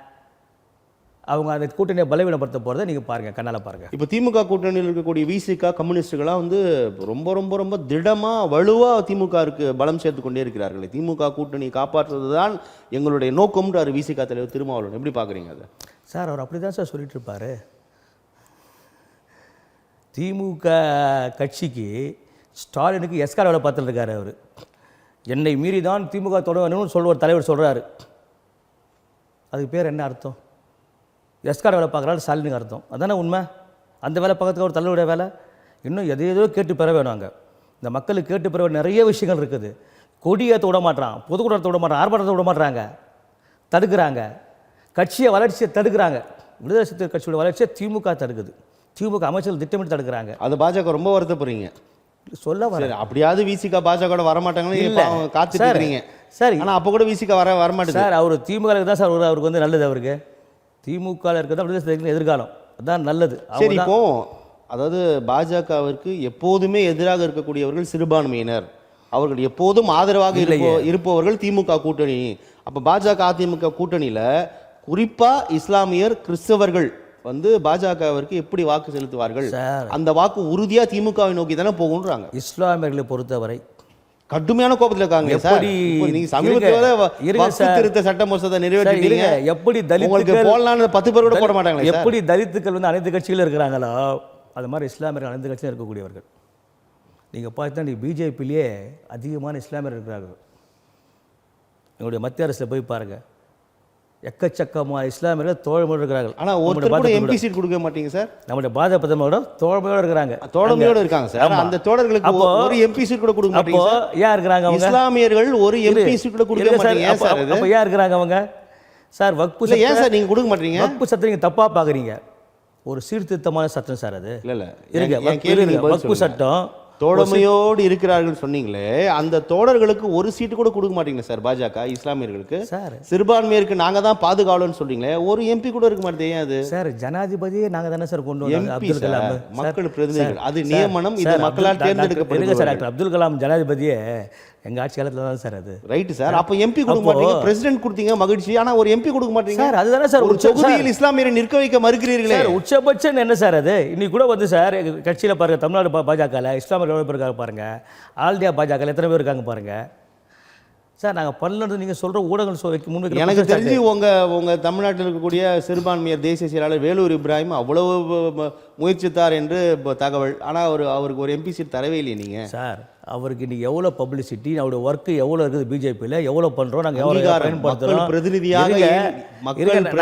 அவங்க அந்த கூட்டணியை பலவீனப்படுத்த போகிறத நீங்கள் பாருங்கள், கண்ணால் பாருங்கள். இப்போ திமுக கூட்டணியில் இருக்கக்கூடிய விசிக கம்யூனிஸ்டுகளாம் வந்து ரொம்ப ரொம்ப ரொம்ப திடமாக வலுவாக திமுகவுக்கு பலம் சேர்த்து கொண்டே இருக்கிறார்கள். திமுக கூட்டணி காப்பாற்றுவது தான் எங்களுடைய நோக்கம்ன்றார் விசிக தலைவர் திருமாவளவன். எப்படி பார்க்குறீங்க அதை? சார் அவர் அப்படி தான் சார் சொல்லிட்டு இருப்பார். திமுக கட்சிக்கு ஸ்டாலினுக்கு எஸ்கார் வேலை பார்த்துட்டு இருக்காரு. அவர் என்னை மீறி தான் திமுக தொடங்கணும்னு சொல்ற ஒரு தலைவர் சொல்கிறாரு. அதுக்கு பேர் என்ன அர்த்தம்? எஸ்கார் வேலை பார்க்குறாரு ஸ்டாலினுக்கு அர்த்தம் அதானே உண்மை? அந்த வேலை பக்கத்துக்கு ஒரு தலைவருடைய வேலை. இன்னும் எதையோ கேட்டு பெற வேணும். அங்கே இந்த மக்களுக்கு கேட்டு பெற நிறைய விஷயங்கள் இருக்குது. கொடியேற்ற விட மாட்டான், பொதுக்கூட்டத்தை விட மாட்டான், ஆர்ப்பாட்டத்தை விட மாட்டாங்க, தடுக்கிறாங்க. கட்சியை வளர்ச்சியை தடுக்கிறாங்க. விடுதலை சிறுத்தைகள் கட்சியோட வளர்ச்சியை திமுக தடுக்குது. திமுக அமைச்சர்கள் திட்டமிட்டு தடுக்கிறாங்க. அது பாஜக ரொம்ப வருத்தப்படுறீங்க. சொல்ல வர அப்படியாவது விசிக பாஜக வர மாட்டாங்கன்னு காத்துட்டு இருக்கீங்க. சரி, ஆனால் அப்போ கூட விசிக வர மாட்டேங்குது சார். அவர் திமுக தான் சார் அவருக்கு வந்து நல்லது. அவருக்கு திமுக இருக்கிறதா விடுதலை சிறுத்தைகள் எதிர்காலம் அதான் நல்லது. சரி, இப்போ அதாவது பாஜகவிற்கு எப்போதுமே எதிராக இருக்கக்கூடியவர்கள் சிறுபான்மையினர், அவர்கள் எப்போதும் ஆதரவாக இருப்பவர்கள் திமுக கூட்டணி. அப்போ பாஜக அதிமுக கூட்டணியில் குறிப்பாக இஸ்லாமியர் கிறிஸ்தவர்கள் வந்து பாஜகவிற்கு எப்படி வாக்கு செலுத்துவார்கள்? அந்த வாக்கு உறுதியா திமுகவை நோக்கி தானே போகும்ன்றாங்க. இஸ்லாமியர்களை பொறுத்தவரை கடுமையான கோபத்தில் இருக்காங்க சார். நீங்க சமீபத்தில் திருத்த சட்ட மசோதா நிறைவேற்றிட்டீங்க. எப்படி உங்களுக்கு போடலாம்னு 10 பேர் கூட போட மாட்டாங்களே. எப்படி தலித்துக்கள் வந்து அனைத்து கட்சிகளும் இருக்கிறாங்களோ அது மாதிரி இஸ்லாமியர்கள் அனைத்து கட்சியும் இருக்கக்கூடியவர்கள். நீங்கள் பார்த்தா நீ பிஜேபியிலேயே அதிகமான இஸ்லாமியர் இருக்கிறார்கள். எங்களுடைய மத்திய அரசில் போய் பாருங்க, எக்கச்சக்கமான இஸ்லாமியர்கள் தோழமையோடு இருக்கிறார்கள். ஆனால் ஒருத்தர் கூட எம்பி சீட் கொடுக்க மாட்டீங்க சார். நம்முடைய பாஜக பிரதமரோட தோழமையோடு இருக்கிறாங்க. தோழமையோடு இருக்காங்க சார். அந்த தோழர்களுக்கு ஒரு எம்பி சீட் கூட கொடுக்க மாட்டீங்க. அப்போ ஏன் இருக்கிறாங்க அவங்க? இஸ்லாமியர்கள் ஒரு எம்பி சீட் கூட கொடுக்க மாட்டீங்க. ஏன் சார் அது? அப்போ ஏன் இருக்கிறாங்க அவங்க? சார் வக்ஃபு சட்டம் ஏன் சார் நீங்க கொடுக்க மாட்டீங்க? வக்ஃபு சட்டம் நீங்க தப்பா பாக்குறீங்க. ஒரு சீர்திருத்தமான சட்டம் சார் அது. இல்ல இருங்க, வக்ஃபு சட்டம் தோழமையோடு இருக்கிறார்கள் சொன்னீங்களே, அந்த தோழர்களுக்கு ஒரு சீட்டு கூட கொடுக்க மாட்டீங்க சார் பாஜக இஸ்லாமியர்களுக்கு. சார் சிறுபான்மையருக்கு நாங்க தான் பாதுகாவலன்னு சொல்றீங்களே, ஒரு எம்பி கூட இருக்க மாட்டேங்க. அது சார் ஜனாதிபதியே நாங்க தானே சார் கொண்டு வந்தோம். அப்துல் கலாம் மக்கள் பிரதிநிதிகள், அது நியமனம், இது மக்களால் தேர்ந்தெடுக்கப்படுது சார். டாக்டர் அப்துல் கலாம் ஜனாதிபதியே எங்க ஆட்சி காலத்துல தான் சார் அது. Right sir. அப்ப எம்பி கொடுக்க மாட்டீங்க, பிரசிடென்ட் கொடுத்தீங்க மகிழ்ச்சி, ஆனா ஒரு எம்பி கொடுக்க மாட்டீங்க சார். அதுதானே சார் ஒரு தொகுதியில் இஸ்லாமியரை நிற்க வைக்க மறுக்கிறீர்களே. உச்சபட்சம் என்ன சார் அது? இன்னைக்கு கூட வந்து சார் கட்சியில பாருங்க, தமிழ்நாடு பாஜகல இஸ்லாமியர்கள் எவ்வளவு பேர் இருக்காங்க பாருங்க, ஆல் இந்தியா பாஜகல எத்தனை பேர் இருக்காங்க பாருங்க சார். நாங்கள் பண்ணது நீங்கள் சொல்கிற ஊடகங்கள் முன்வைக்க எனக்கு தெரிஞ்சு உங்கள் தமிழ்நாட்டில் இருக்கக்கூடிய சிறுபான்மையர் தேசிய செயலாளர் வேலூர் இப்ராஹிம் அவ்வளவு முயற்சித்தார் என்று தகவல். ஆனால் அவருக்கு ஒரு எம்பி சீட் தரவே இல்லையே நீங்கள் சார். அவருக்கு இன்றைக்கி எவ்வளோ பப்ளிசிட்டி, அவருடைய ஒர்க்கு எவ்வளோ இருக்குது பிஜேபியில், எவ்வளோ பண்ணுறோம், நாங்கள் எவ்வளோ பயன்படுத்துகிறோம்.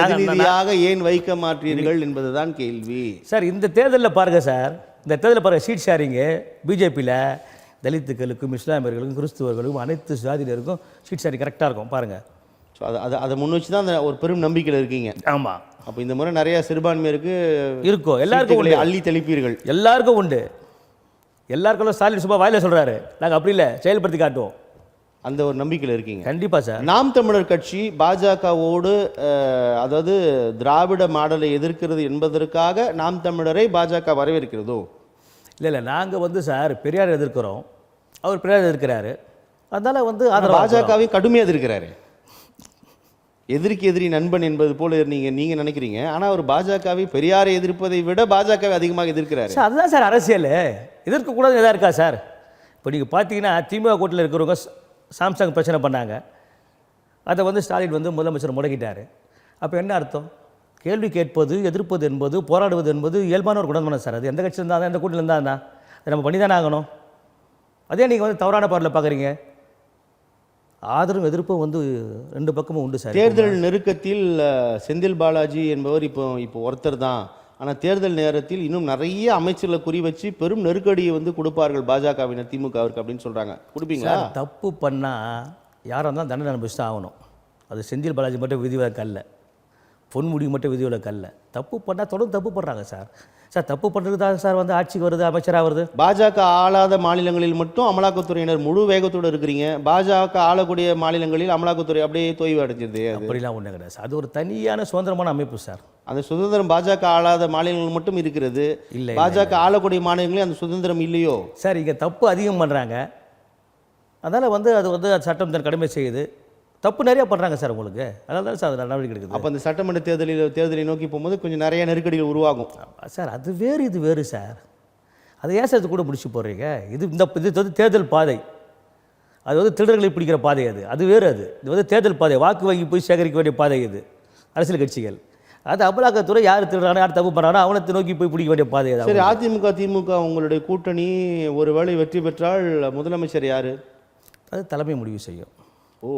பிரதிநிதியாக ஏன் வைக்க மாற்றீர்கள் என்பதுதான் கேள்வி சார். இந்த தேர்தலில் பாருங்கள் சார், இந்த தேர்தலில் பாருங்கள், சீட் ஷேரிங்கு பிஜேபியில் தலித்துக்களுக்கும் இஸ்லாமியர்களுக்கும் கிறிஸ்துவர்களுக்கும் அனைத்து ஜாதியினருக்கும் சீட் ஷேரிங் கரெக்டாக இருக்கும் பாருங்கள். ஸோ அதை முன் வச்சு தான் அந்த ஒரு பெரும் நம்பிக்கையில் இருக்கீங்க. ஆமாம். அப்போ இந்த முறை நிறைய சிறுபான்மையருக்கு இருக்கும், எல்லாருக்கும் உண்டு, அள்ளி தெளிப்பீர்கள். எல்லாருக்கும் உண்டு. எல்லாருக்கும் ஸ்டாலின் சும்மா வாயில சொல்கிறாரு, நாங்கள் அப்படி இல்லை, செயல்படுத்தி காட்டுவோம். அந்த ஒரு நம்பிக்கையில் இருக்கீங்க. கண்டிப்பாக சார். நாம் தமிழர் கட்சி பாஜகவோடு அதாவது திராவிட மாடலை எதிர்க்கிறது என்பதற்காக நாம் தமிழரை பாஜக வரவேற்கிறதோ? இல்லை, நாங்கள் வந்து சார் பெரியார் எதிர்க்கிறோம், அவர் பெரியார் எதிர்க்கிறாரு, அதனால் வந்து பாஜகவை கடுமையாக எதிர்க்கிறாரு. எதிரிக்கு எதிரி நண்பன் என்பது போல நீங்கள் நினைக்கிறீங்க. ஆனால் அவர் பாஜகவை பெரியாரை எதிர்ப்பதை விட பாஜகவை அதிகமாக எதிர்க்கிறாரு. அதுதான் சார் அரசியல். எதிர்க்கக்கூடாது எதாக இருக்கா சார்? இப்போ நீங்கள் பார்த்தீங்கன்னா திமுக கூட்டத்தில் இருக்கிறவங்க சாம்சங் பிரச்சனை பண்ணாங்க, அதை வந்து ஸ்டாலின் வந்து முதலமைச்சர் முடக்கிட்டார். அப்போ என்ன அர்த்தம்? கேள்வி கேட்பது, எதிர்ப்பது என்பது, போராடுவது என்பது இயல்பான ஒரு குணம் சார். அது எந்த கட்சியில் இருந்தால் தான், எந்த கூட்டத்தில் இருந்தால் தான், அதை நம்ம பண்ணி தானே ஆகணும். அதே நீங்கள் வந்து தவறான பார்வையில் பார்க்குறீங்க. ஆதரவும் எதிர்ப்பும் வந்து ரெண்டு பக்கமும் உண்டு சார். தேர்தல் நெருக்கத்தில் செந்தில் பாலாஜி என்பவர் இப்போ ஒருத்தர் தான் ஆனால் தேர்தல் நேரத்தில் இன்னும் நிறைய அமைச்சர்களை குறி வச்சு பெரும் நெருக்கடியை வந்து கொடுப்பார்கள் பாஜகவினர் திமுகவிற்கு அப்படின்னு சொல்கிறாங்க. கொடுப்பீங்களா? சார், தப்பு பண்ணால் யாராக இருந்தாலும் தண்டனை அனுபவிச்சு தான் ஆகணும். அது செந்தில் பாலாஜி மட்டும் விதிவிலக்கு அல்ல, பொன்முடி மட்டும் விதிவிலக்கு அல்ல. தப்பு பண்ணால் தொடர்ந்து தப்பு பண்ணுறாங்க சார். சார், தப்பு பண்ணுறதுக்கு தான் சார் வந்து ஆட்சிக்கு வருது, அமைச்சராக வருது. பாஜக ஆளாத மாநிலங்களில் மட்டும் அமலாக்கத்துறையினர் முழு வேகத்தோடு இருக்கிறீங்க. பாஜக ஆளக்கூடிய மாநிலங்களில் அமலாக்கத்துறை அப்படியே தொய்வு அடைஞ்சிருது. அப்படிலாம் ஒன்றும் கிடையாது சார். அது ஒரு தனியான சுதந்திரமான அமைப்பு சார். அந்த சுதந்திரம் பாஜக ஆளாத மாநிலங்கள் மட்டும் இருக்கிறது. இல்லை, பாஜக ஆளக்கூடிய மாநிலங்களில் அந்த சுதந்திரம் இல்லையோ? சார், இங்கே தப்பு அதிகம் பண்ணுறாங்க. அதனால் வந்து அது வந்து சட்டம் தன் கடமை செய்யுது. தப்பு நிறையா பண்ணுறாங்க சார் உங்களுக்கு. அதனால தான் சார் அதில் நடவடிக்கை எடுக்குது. அப்போ அந்த சட்டமன்ற தேர்தலை நோக்கி போகும்போது கொஞ்சம் நிறைய நெருக்கடிகள் உருவாகும் சார். அது வேறு, இது வேறு சார். அதை ஏன் சார் இது கூட முடிச்சு போடுறீங்க? இது வந்து தேர்தல் பாதை. அது வந்து திருடர்களை பிடிக்கிற பாதை. அது வேறு. இது வந்து தேர்தல் பாதை, வாக்கு வங்கி போய் சேகரிக்க வேண்டிய பாதை. இது அரசியல் கட்சிகள். அது அமலாக்கத்துறை யார் திருடுறானோ, யார் தப்பு பண்ணுறானோ அவனை நோக்கி போய் பிடிக்க வேண்டிய பாதை. சரி, அதிமுக திமுக உங்களுடைய கூட்டணி ஒருவேளை வெற்றி பெற்றால் முதலமைச்சர் யார்? அது தலைமை முடிவு செய்யும். ஓ,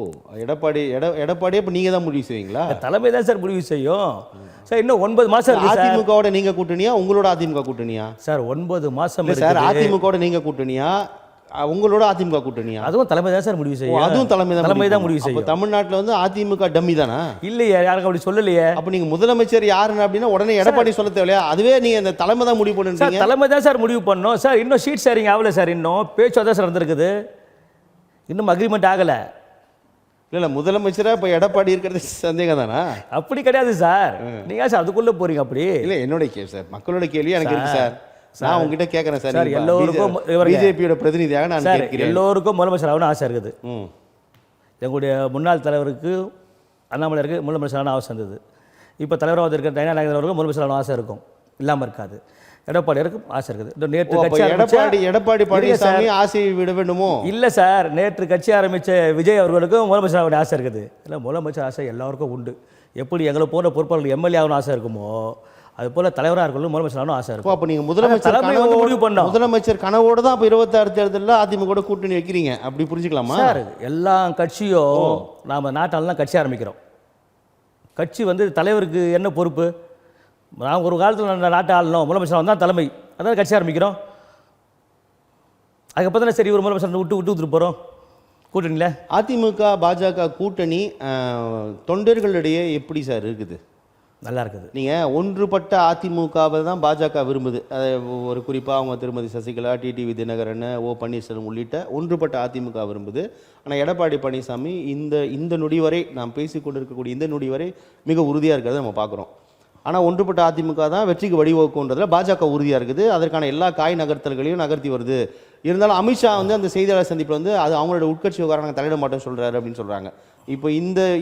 எடப்பாடியே இப்போ நீங்கள் தான் முடிவு செய்வீங்களா? தலைமை தான் சார் முடிவு செய்யும் சார். இன்னும் 9 மாதம் இருக்கு சார். அதிமுகவோட நீங்கள் கூட்டணியா, உங்களோட அதிமுக கூட்டணியா? சார், 9 மாதம் சார், அதிமுகவோட நீங்கள் கூட்டணியா, உங்களோட அதிமுக கூட்டணியா? அதுவும் தலைமை தான் சார் முடிவு செய்யும். அதுவும் தலைமை தான் முடிவு செய்யும். தமிழ்நாட்டில் வந்து அதிமுக டம்மி தானா? இல்லையே, யாருக்கு அப்படி சொல்லலையே. அப்போ நீங்கள் முதலமைச்சர் யாருன்னு அப்படின்னா உடனே எடப்பாடி சொல்ல தேவையா? அதுவே நீங்கள் இந்த தலைமை தான் முடிவு பண்ணுறீங்க. தலைமை தான் சார் முடிவு பண்ணோம் சார். இன்னும் ஷீட் ஷேரிங் ஆகலை சார். இன்னும் பேச்சுவார்த்தை தான் சார் நடந்திருக்குது. இன்னும் அக்ரிமெண்ட் ஆகலை. இல்லை, முதலமைச்சராக இப்போ எடப்பாடி இருக்கிறது சந்தேகம் தானா? அப்படி கிடையாது சார். நீங்கள் சார் அதுக்குள்ளே போகிறீங்க அப்படி. இல்லை, என்னோட கேள்வி சார், மக்களோட கேள்வி எனக்கு இருக்கு சார். நான் உங்ககிட்ட கேட்குறேன் சார். எல்லோருக்கும் பிஜேபியோட பிரதிநிதியாக நான் கேட்கிறேன். எல்லோருக்கும் முதலமைச்சர் ஆகணும் ஆசை இருக்குது. எங்களுடைய முன்னாள் தலைவருக்கு அண்ணாமலைக்கு முதலமைச்சர் ஆகணும் ஆசை இருந்தது. இப்போ தலைவராக இருக்கிற நயனா நாகேந்திரன் அவருக்கு முதலமைச்சர் ஆகணும் ஆசை இருக்கும், இல்லாமல் இருக்காது. எடப்பாடியாருக்கும் ஆசை இருக்குது. நேற்று எடப்பாடி பழனிசாமி ஆசையை விட வேண்டுமோ? இல்லை சார், நேற்று கட்சி ஆரம்பித்த விஜய் அவர்களுக்கும் முதலமைச்சர் ஆகணும் ஆசை இருக்குது. இல்லை, முதலமைச்சர் ஆசை எல்லாருக்கும் உண்டு. எப்படி எங்களை போன்ற பொறுப்பாளர்கள் எம்எல்ஏ ஆகணும் ஆசை இருக்குமோ, அது போல தலைவராக இருக்கணும் முதலமைச்சர் ஆகணும் ஆசை இருக்கும். அப்போ நீங்கள் முதலமைச்சர் கனவோடு தான் இப்போ 26 தேர்தலில் அதிமுக கூட்டணி வைக்கிறீங்க, அப்படி புரிஞ்சுக்கலாமா சார்? எல்லா கட்சியும் நாம் நாட்டாளெலாம் கட்சி ஆரம்பிக்கிறோம். கட்சி வந்து தலைவருக்கு என்ன பொறுப்பு? நான் ஒரு காலத்தில் நாட்டை ஆளணும், முதலமைச்சர் தான் தலைமை, அதான் கட்சி ஆரம்பிக்கிறோம். அதுக்கப்புறம் தானே சரி ஒரு முதலமைச்சர் விட்டு போகிறோம் கூட்டணியில். அதிமுக பாஜக கூட்டணி தொண்டர்களிடையே எப்படி சார் இருக்குது? நல்லா இருக்குது. நீங்கள் ஒன்றுபட்ட அதிமுகவை தான் பாஜக விரும்புது. அதை ஒரு குறிப்பாக அவங்க திருமதி சசிகலா, டிடிவி தினகரன், ஓ பன்னீர்செல்வம் உள்ளிட்ட ஒன்றுபட்ட அதிமுக விரும்புது. ஆனால் எடப்பாடி பழனிசாமி இந்த நொடி வரை நாம் பேசிக்கொண்டிருக்கக்கூடிய இந்த நொடி வரை மிக உறுதியாக இருக்கிறத நம்ம பார்க்குறோம். ஆனால் ஒன்றுபட்ட அதிமுக தான் வெற்றிக்கு வழிவகுக்குன்றதுல பாஜக உறுதியாக இருக்குது. அதற்கான எல்லா காய் நகர்த்தல்களையும் நகர்த்தி வருது. இருந்தாலும் அமித்ஷா வந்து அந்த செய்தியாளர் சந்திப்பில் வந்து அது அவங்களோட உட்கட்சி விவகாரம் நாங்கள் தலையிட மாட்டோம் சொல்கிறாரு அப்படின்னு சொல்கிறாங்க. இப்போ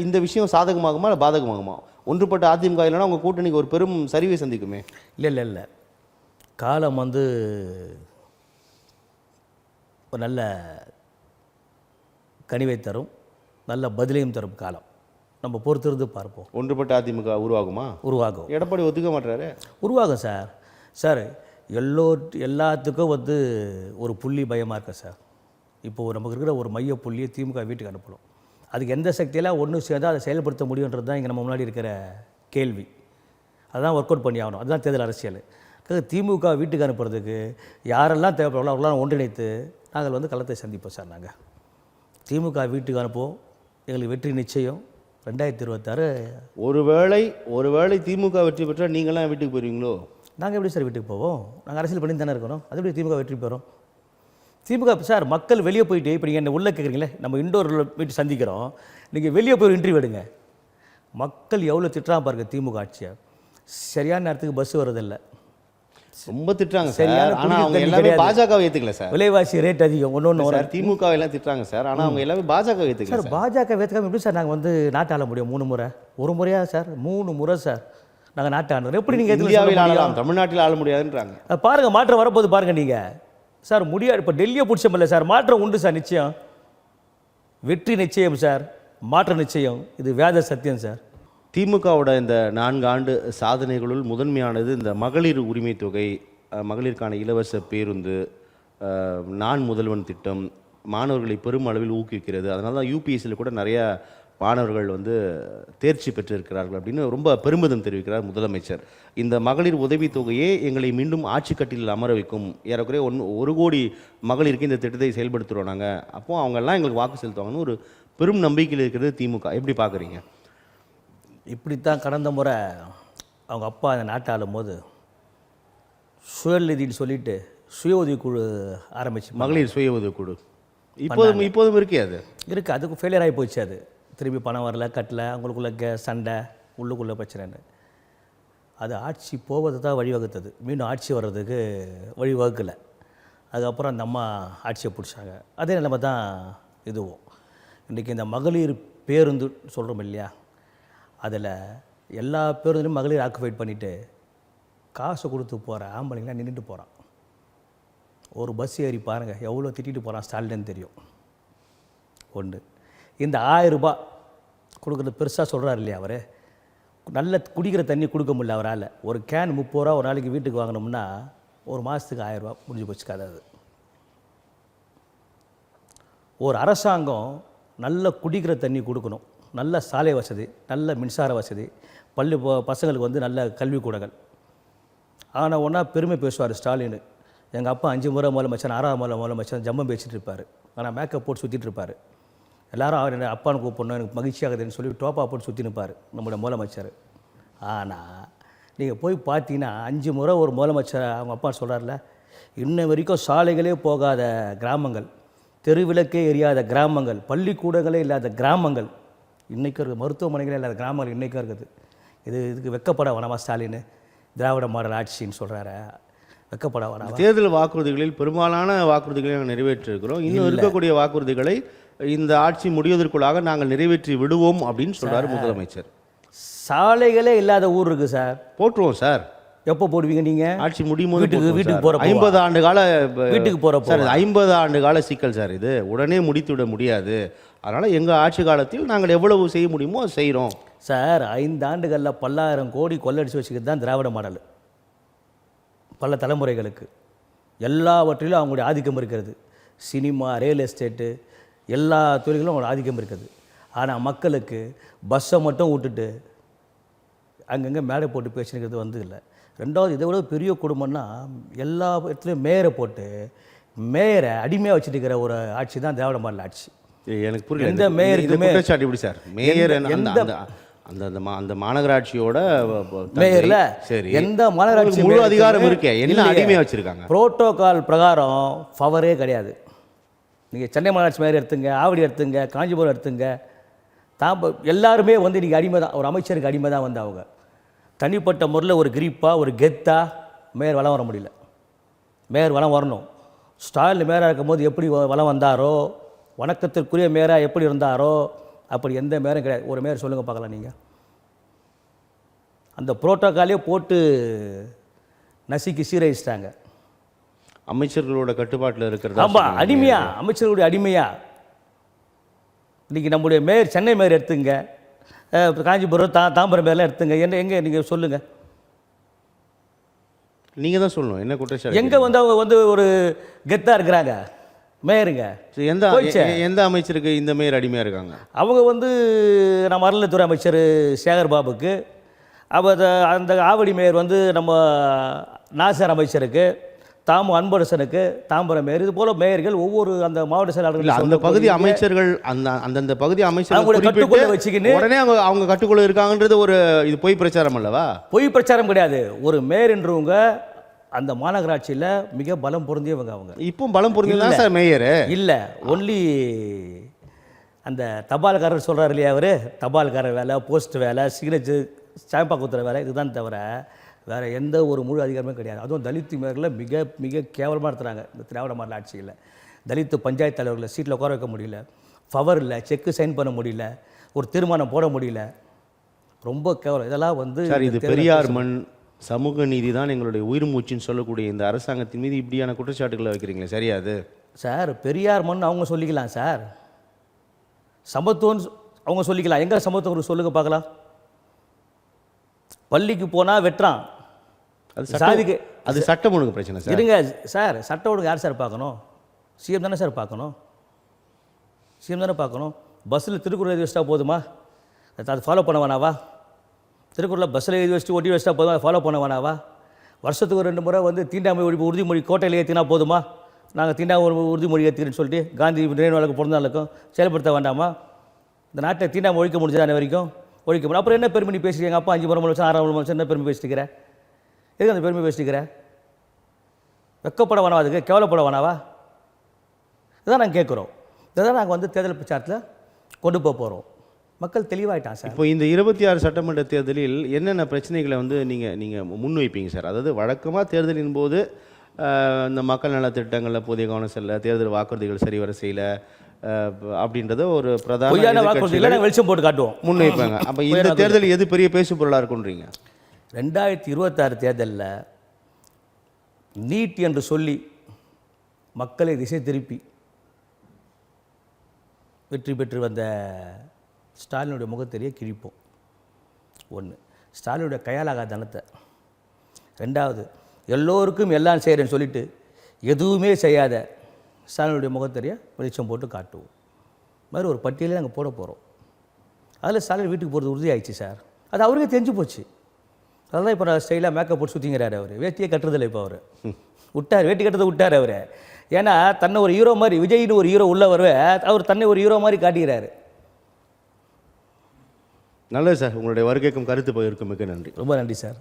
இந்த விஷயம் சாதகமாகுமா இல்லை பாதகமாகுமா? ஒன்றுபட்ட அதிமுக இல்லைன்னா உங்கள் கூட்டணிக்கு ஒரு பெரும் சரிவை சந்திக்குமே. இல்லை, காலம் வந்து ஒரு நல்ல கனிவை தரும், நல்ல பதிலையும் தரும் காலம். நம்ம பொறுத்திருந்து பார்ப்போம். ஒன்றுபட்ட அதிமுக உருவாகுமா? உருவாகும். எடப்பாடி ஒத்துக்க மாட்டாரு. உருவாகும் சார். சார், எல்லாத்துக்கும் வந்து ஒரு புள்ளி பயமாக இருக்கு சார். இப்போது நமக்கு இருக்கிற ஒரு மைய புள்ளியை திமுக வீட்டுக்கு அனுப்பணும். அதுக்கு எந்த சக்தியெல்லாம் ஒன்று சேர்ந்து அதை செயல்படுத்த முடியுன்றது தான் இங்கே நம்ம முன்னாடி இருக்கிற கேள்வி. அதுதான் ஒர்க் அவுட் பண்ணி ஆகணும். அதுதான் தேர்தல் அரசியல். திமுக வீட்டுக்கு அனுப்புறதுக்கு யாரெல்லாம் தேவைப்படலாம் அவர்களாம் ஒன்றிணைத்து நாங்கள் வந்து களத்தை சந்திப்போம் சார். நாங்கள் திமுக வீட்டுக்கு அனுப்புவோம். எங்களுக்கு வெற்றி நிச்சயம். 2026 ஒருவேளை திமுக வெற்றி பெற்றால் நீங்களாம் வீட்டுக்கு போயிருவீங்களோ? நாங்கள் எப்படி சார் வீட்டுக்கு போவோம்? நாங்கள் அரசியல் பண்ணி தானே இருக்கணும். அது எப்படி திமுக வெற்றி பெறும்? திமுக சார், மக்கள் வெளியே போயிட்டு இப்போ நீங்கள் என்ன உள்ளே கேட்குறீங்களே, நம்ம இண்டோரில் போயிட்டு சந்திக்கிறோம். நீங்கள் வெளியே போய் இன்டர்வியூ எடுங்க. மக்கள் எவ்வளோ திட்டுறான் பாருங்க திமுக ஆட்சியை. சரியான நேரத்துக்கு பஸ் வரதில்லை, ரொம்ப திட்டுறாங்க சார். ஆனால் அவங்க எல்லாமே பாஜகவை ஏற்றுக்கல சார். விலைவாசி ரேட் அதிகம் ஒன்று சார். திமுக எல்லாம் திட்டுறாங்க சார், ஆனால் அவங்க எல்லாமே பாஜக ஏற்றுக்கல சார். பாஜக ஏற்றுக்காம எப்படி சார் நாங்கள் வந்து நாட்டை ஆள முடியும்? 3 முறை, ஒரு முறையா சார்? 3 முறை சார் நாங்கள் நாட்டை ஆளுறோம். எப்படி நீங்கள் இந்தியாவில் ஆளலாம், தமிழ்நாட்டில் ஆள முடியாதுன்றாங்க. பாருங்கள், மாற்றம் வரப்போது பாருங்கள் நீங்கள் சார். முடியாது. இப்போ டெல்லியை பிடிச்சமில்ல சார், மாற்றம் உண்டு சார். நிச்சயம் வெற்றி நிச்சயம் சார், மாற்றம் நிச்சயம். இது வேத சத்தியம் சார். திமுகவோட இந்த 4 ஆண்டு சாதனைகளுள் முதன்மையானது இந்த மகளிர் உரிமை தொகை, மகளிருக்கான இலவச பேருந்து, நான் முதல்வன் திட்டம், மாணவர்களை பெரும் அளவில் ஊக்குவிக்கிறது. அதனால தான் யூபிஎஸ்சியில் கூட நிறையா மாணவர்கள் வந்து தேர்ச்சி பெற்றிருக்கிறார்கள் அப்படின்னு ரொம்ப பெருமிதம் தெரிவிக்கிறார் முதலமைச்சர். இந்த மகளிர் உதவித்தொகையே எங்களை மீண்டும் ஆட்சி கட்டிலில் அமர வைக்கும். ஏறக்குறைய 1 கோடி மகளிருக்கு இந்த திட்டத்தை செயல்படுத்துகிறோம் நாங்கள். அப்போ அவங்கெல்லாம் எங்களுக்கு வாக்கு செலுத்துவாங்கன்னு ஒரு பெரும் நம்பிக்கையில் இருக்கிறது திமுக. எப்படி பார்க்குறீங்க? இப்படித்தான் கடந்த முறை அவங்க அப்பா அந்த நாட்டை ஆளும்போது சுயநிதின்னு சொல்லிட்டு சுய உதவிக்குழு ஆரம்பிச்சு மகளிர் சுய உதவிக்குழு இப்போதும் இருக்கே அது இருக்குது. அதுக்கு ஃபெயிலியர் ஆகி போச்சு. அது திரும்பி பணம் வரல, கட்டல, அவங்களுக்குள்ள சண்டை, உள்ளுக்குள்ளே பிரச்சனைன்னு. அது ஆட்சி போவது தான் வழிவகுத்தது. மீண்டும் ஆட்சி வர்றதுக்கு வழிவகுக்கலை. அதுக்கப்புறம் அந்த அம்மா ஆட்சியை பிடிச்சாங்க. அதே நிலைமை தான் இதுவும். இன்றைக்கி இந்த மகளிர் பேருந்து சொல்கிறோம் இல்லையா, அதில் எல்லா பேருந்துலையும் மகளிர் ஆக்குபைட் பண்ணிவிட்டு காசு கொடுத்து போகிற ஆம்பளைங்களாம் நின்றுட்டு போகிறான். ஒரு பஸ் ஏறி பாருங்கள் எவ்வளோ திட்டிட்டு போகிறான் ஸ்டாலின்னு தெரியும். ஒன்று. இந்த 1000 ரூபாய் கொடுக்குறது பெருசாக சொல்கிறார் இல்லையா அவர், நல்ல குடிக்கிற தண்ணி கொடுக்க முடியல அவரால். ஒரு கேன் 30 ரூபா ஒரு நாளைக்கு வீட்டுக்கு வாங்கினோம்னா ஒரு மாதத்துக்கு 1000 ரூபா முடிஞ்சு போச்சு கதை. அது ஒரு அரசாங்கம் நல்ல குடிக்கிற தண்ணி கொடுக்கணும், நல்ல சாலை வசதி, நல்ல மின்சார வசதி, பசங்களுக்கு வந்து நல்ல கல்விக்கூடங்கள். ஆனால் ஒன்றா பெருமை பேசுவார் ஸ்டாலின். எங்கள் அப்பா 5 முறை முதலமைச்சர், 6ஆவது முறை முதலமைச்சர் ஜம்பம் பேசிகிட்டு இருப்பார். ஆனால் மேக்கப் போட்டு சுற்றிட்டு இருப்பார். எல்லாரும் அவர் என்ன அப்பான்னு கூப்பிடணும், எனக்கு மகிழ்ச்சியாகுதுன்னு சொல்லி டோப்பா போட்டு சுற்றி நிற்பார் நம்முடைய முதலமைச்சர். ஆனால் நீங்கள் போய் பார்த்தீங்கன்னா 5 முறை ஒரு முதலமைச்சர் அவங்க அப்பா சொல்கிறார்ல, இன்ன வரைக்கும் சாலைகளே போகாத கிராமங்கள், தெருவிளக்கே எரியாத கிராமங்கள், பள்ளிக்கூடங்களே இல்லாத கிராமங்கள் இன்றைக்கும் இருக்குது, மருத்துவமனைகளே இல்லாத கிராமங்கள் இன்றைக்கும் இருக்குது. இதுக்கு வெக்கப்பட வேணாமா ஸ்டாலின்? திராவிட மாடல் ஆட்சின்னு சொல்கிறாரு, வெக்கப்பட வேணாமா? தேர்தல் வாக்குறுதிகளில் பெரும்பாலான வாக்குறுதிகளை நாங்கள் நிறைவேற்றிருக்கிறோம். இன்னும் இருக்கக்கூடிய வாக்குறுதிகளை இந்த ஆட்சி முடிவதற்குள்ளாக நாங்கள் நிறைவேற்றி விடுவோம் அப்படின்னு சொல்கிறார் முதலமைச்சர். சாலைகளே இல்லாத ஊர் இருக்குது சார். போட்டுருவோம் சார். எப்போ போடுவீங்க நீங்கள்? ஆட்சி முடியும் போது வீட்டுக்கு போகிற 50 ஆண்டு கால வீட்டுக்கு போகிறப்ப சார் 50 ஆண்டு கால சிக்கல் சார். இது உடனே முடித்து விட முடியாது. அதனால் எங்கள் ஆட்சி காலத்தில் நாங்கள் எவ்வளவு செய்ய முடியுமோ அது செய்கிறோம் சார். 5 ஆண்டுகளில் 10,000 கோடி கொள்ளடிச்சு வச்சுக்கிறது தான் திராவிட மாடல். பல தலைமுறைகளுக்கு எல்லாவற்றிலும் அவங்களுடைய ஆதிக்கம் இருக்கிறது. சினிமா, ரியல் எஸ்டேட்டு, எல்லா தொழில்களும் அவங்களோட ஆதிக்கம் இருக்குது. ஆனால் மக்களுக்கு பஸ்ஸை மட்டும் விட்டுட்டு அங்கங்கே மேடை போட்டு பேசினுக்கிறது வந்து இல்லை. ரெண்டாவது, இதை விட பெரிய குடும்பம்னா எல்லா இடத்துலையும் மேயரை போட்டு மேயரை அடிமையாக வச்சுட்டு இருக்கிற ஒரு ஆட்சி தான் திராவிட மாடல் ஆட்சி. எனக்கு புரியல. எந்த மேயருக்குமே எப்படி சார் மேயர் அந்த மாநகராட்சியோட மேயர்ல சரி எந்த மாநகராட்சி முழு அதிகாரம் இருக்கே, என்ன அடிமையாக வச்சுருக்காங்க? புரோட்டோகால் பிரகாரம் பவரே கிடையாது. நீங்கள் சென்னை மாநகராட்சி மேயர் எடுத்துங்க, ஆவடி எடுத்துங்க, காஞ்சிபுரம் எடுத்துங்க, எல்லாருமே வந்து இன்றைக்கி அடிமை தான். ஒரு அமைச்சருக்கு அடிமை தான் வந்து அவங்க. தனிப்பட்ட முறையில் ஒரு கிரீப்பாக ஒரு கெத்தாக மேயர் வளம் வர முடியல. மேயர் வளம் வரணும். ஸ்டாலின் மேயராக இருக்கும்போது எப்படி வளம் வந்தாரோ, வணக்கத்திற்குரிய மேயராக எப்படி இருந்தாரோ, அப்படி எந்த மேயரும் கிடையாது. ஒரு மேயர் சொல்லுங்கள் பார்க்கலாம் நீங்கள். அந்த புரோட்டோக்காலே போட்டு நசுக்கி சீரழிச்சிட்டாங்க. அமைச்சர்களோட கட்டுப்பாட்டில் இருக்கிறது. ஆமாம், அடிமையா, அமைச்சர்களுடைய அடிமையா. இன்றைக்கி நம்முடைய மேயர், சென்னை மேயர் எடுத்துங்க, காஞ்சிபுரம், தாம்பரம் மேயர்லாம் எடுத்துங்க. எங்கே நீங்கள் சொல்லுங்கள். நீங்கள் தான் சொல்லணும் என்ன குற்றச்சாட்டு. எங்கே வந்து அவங்க வந்து ஒரு கெத்தாக இருக்கிறாங்க மேயருங்க. எந்த அமைச்சருக்கு இந்த மேயர் அடிமையாக இருக்காங்க? அவங்க வந்து நம்ம அறநிலையத்துறை அமைச்சர் சேகர் பாபுக்கு, அந்த ஆவடி மேயர் வந்து நம்ம நாசர் அமைச்சருக்கு, அன்பரசனுக்கு தாம்பரம் மேயர். இது போல மேயர்கள் ஒவ்வொரு அந்த மாவட்ட செயலாளர்கள் அந்த பகுதி அமைச்சர்கள் அந்தந்த பகுதி அமைச்சர்கள் கட்டுக்குள்ள வச்சுக்கின்னு உடனே அவங்க கட்டுக்குள்ள இருக்காங்கன்றது ஒரு இது பொய் பிரச்சாரம் அல்லவா? பொய் பிரச்சாரம் கிடையாது. ஒரு மேயர் என்றவங்க அந்த மாநகராட்சியில் மிக பலம் பொருந்தியவங்க. அவங்க இப்போ பலம் பொருந்தியதான் சார் மேயர் இல்லை. ஒன்லி அந்த தபால்காரர் சொல்கிறார் இல்லையா, அவர் தபால்காரர் வேலை, போஸ்ட் வேலை, சிக்னேச்சர், ஸ்டாம்பா குத்துற வேலை, இதுதான் தவிர வேறு எந்த ஒரு முழு அதிகாரமே கிடையாது. அதுவும் தலித் மேயர்களை மிக மிக கேவலமாக நடத்துகிறாங்க இந்த திராவிட மாடல் ஆட்சியில். தலித் பஞ்சாயத்து தலைவர்களை சீட்டில் உட்கார வைக்க முடியல, பவர் இல்லை, செக்கு சைன் பண்ண முடியல, ஒரு தீர்மானம் போட முடியல, ரொம்ப கேவலம். இதெல்லாம் வந்து இது பெரியார் மண், சமூக நீதி தான் எங்களுடைய உயிர் மூச்சுன்னு சொல்லக்கூடிய இந்த அரசாங்கத்தின் மீது இப்படியான குற்றச்சாட்டுகளை வைக்கிறீங்களே, சரியாது சார்? பெரியார் மண் அவங்க சொல்லிக்கலாம் சார், சமத்துவம் அவங்க சொல்லிக்கலாம். எங்கே சமத்துவம் சொல்லுங்க பார்க்கலாம்? பள்ளிக்கு போனால் வெட்டுறான், சாதிக்கு அது சட்டம் ஒழுங்கு பிரச்சனை சார். இருங்க சார், சட்டம் ஒழுங்கு யார் சார் பார்க்கணும்? சிஎம் தானே சார் பார்க்கணும். சிஎம் தானே பார்க்கணும். பஸ்ஸில் திருக்குறள் எழுதி வச்சிட்டா போதுமா? அதை ஃபாலோ பண்ண வேணாவா? திருக்குறளில் பஸ்ஸில் எழுதி வச்சுட்டு ஒட்டி வச்சிட்டா போதுமா? அதை ஃபாலோ பண்ண வேணாவா? வருஷத்துக்கு 2 முறை வந்து தீண்டாமை ஒழிப்பு உறுதிமொழி கோட்டையில் ஏற்றினா போதுமா? நாங்கள் தீண்டாமை உறுதிமொழி ஏற்றுக்கிறேன்னு சொல்லிட்டு காந்தி நினைவு நாளுக்கு பிறந்த நாளுக்கும் செயல்படுத்த வேண்டாமா? இந்த நாட்டை தீண்டாமை ஒழிக்க முடிஞ்சதான வரைக்கும் ஒழிக்க முடியும். அப்புறம் என்ன பெருமை நீ பேசுகிறீங்க? அப்பா 5 முறை வருஷம் 6 வருஷம் என்ன பெருமை பேசிட்டுக்கிற? எதுக்கு அந்த பெருமை பேசிட்டுக்கிற? வெக்கப்பட வேணாவா? அதுக்கு கேவலப்பட வேணாவா? இதுதான் நாங்கள் கேட்குறோம். இதை நாங்கள் வந்து தேர்தல் பிரச்சாரத்தில் கொண்டு போக போகிறோம். மக்கள் தெளிவாயிட்டான் சார். இப்போ இந்த 26 சட்டமன்ற தேர்தலில் என்னென்ன பிரச்சனைகளை வந்து நீங்கள் முன்வைப்பீங்க சார்? அதாவது வழக்கமாக தேர்தலின் போது இந்த மக்கள் நலத்திட்டங்களில் போதிய கவனம் செல்ல, தேர்தல் வாக்குறுதிகள் சரிவர செய்யல அப்படின்றத ஒரு பிரதான பொய்யான வாக்குறுதிகளை நாங்கள் வெளிச்சம் போட்டு காட்டுவோம், முன்வைப்பாங்க. அப்போ இந்த தேர்தல் எது பெரிய பேசு பொருளாக இருக்குன்றீங்க? 2026 தேர்தலில் நீட் என்று சொல்லி மக்களை திசை திருப்பி வெற்றி பெற்று வந்த ஸ்டாலினுடைய முகத்தெரிய கிழிப்போம். ஒன்று, ஸ்டாலினுடைய கையாலாகாத தனத்தை. 2வது, எல்லோருக்கும் எல்லாம் செய்கிறேன்னு சொல்லிட்டு எதுவுமே செய்யாத ஸ்டாலினுடைய முகத்தெரிய வெளிச்சம் போட்டு காட்டுவோம். மாதிரி ஒரு பட்டியலே நாங்கள் போட போகிறோம். அதில் ஸ்டாலின் வீட்டுக்கு போகிறது உறுதியாகிடுச்சு சார். அது அவருக்கே தெரிஞ்சு போச்சு. அதெல்லாம் இப்போ நான் ஸ்டைலாக மேக்கப் போட்டு சுற்றிங்கிறாரு. அவர் வேட்டியே கட்டுறதில்லை. இப்போ அவர் விட்டார், வேட்டி கட்டுறதை விட்டார் அவர். ஏன்னா தன்னை ஒரு ஹீரோ மாதிரி, விஜய்னு ஒரு ஹீரோ உள்ள வருவே, அவர் தன்னை ஒரு ஹீரோ மாதிரி காட்டுகிறாரு. நல்லது சார். உங்களுடைய வருகைக்கும் கருத்து போயிருக்கும் மிக நன்றி. ரொம்ப நன்றி சார்.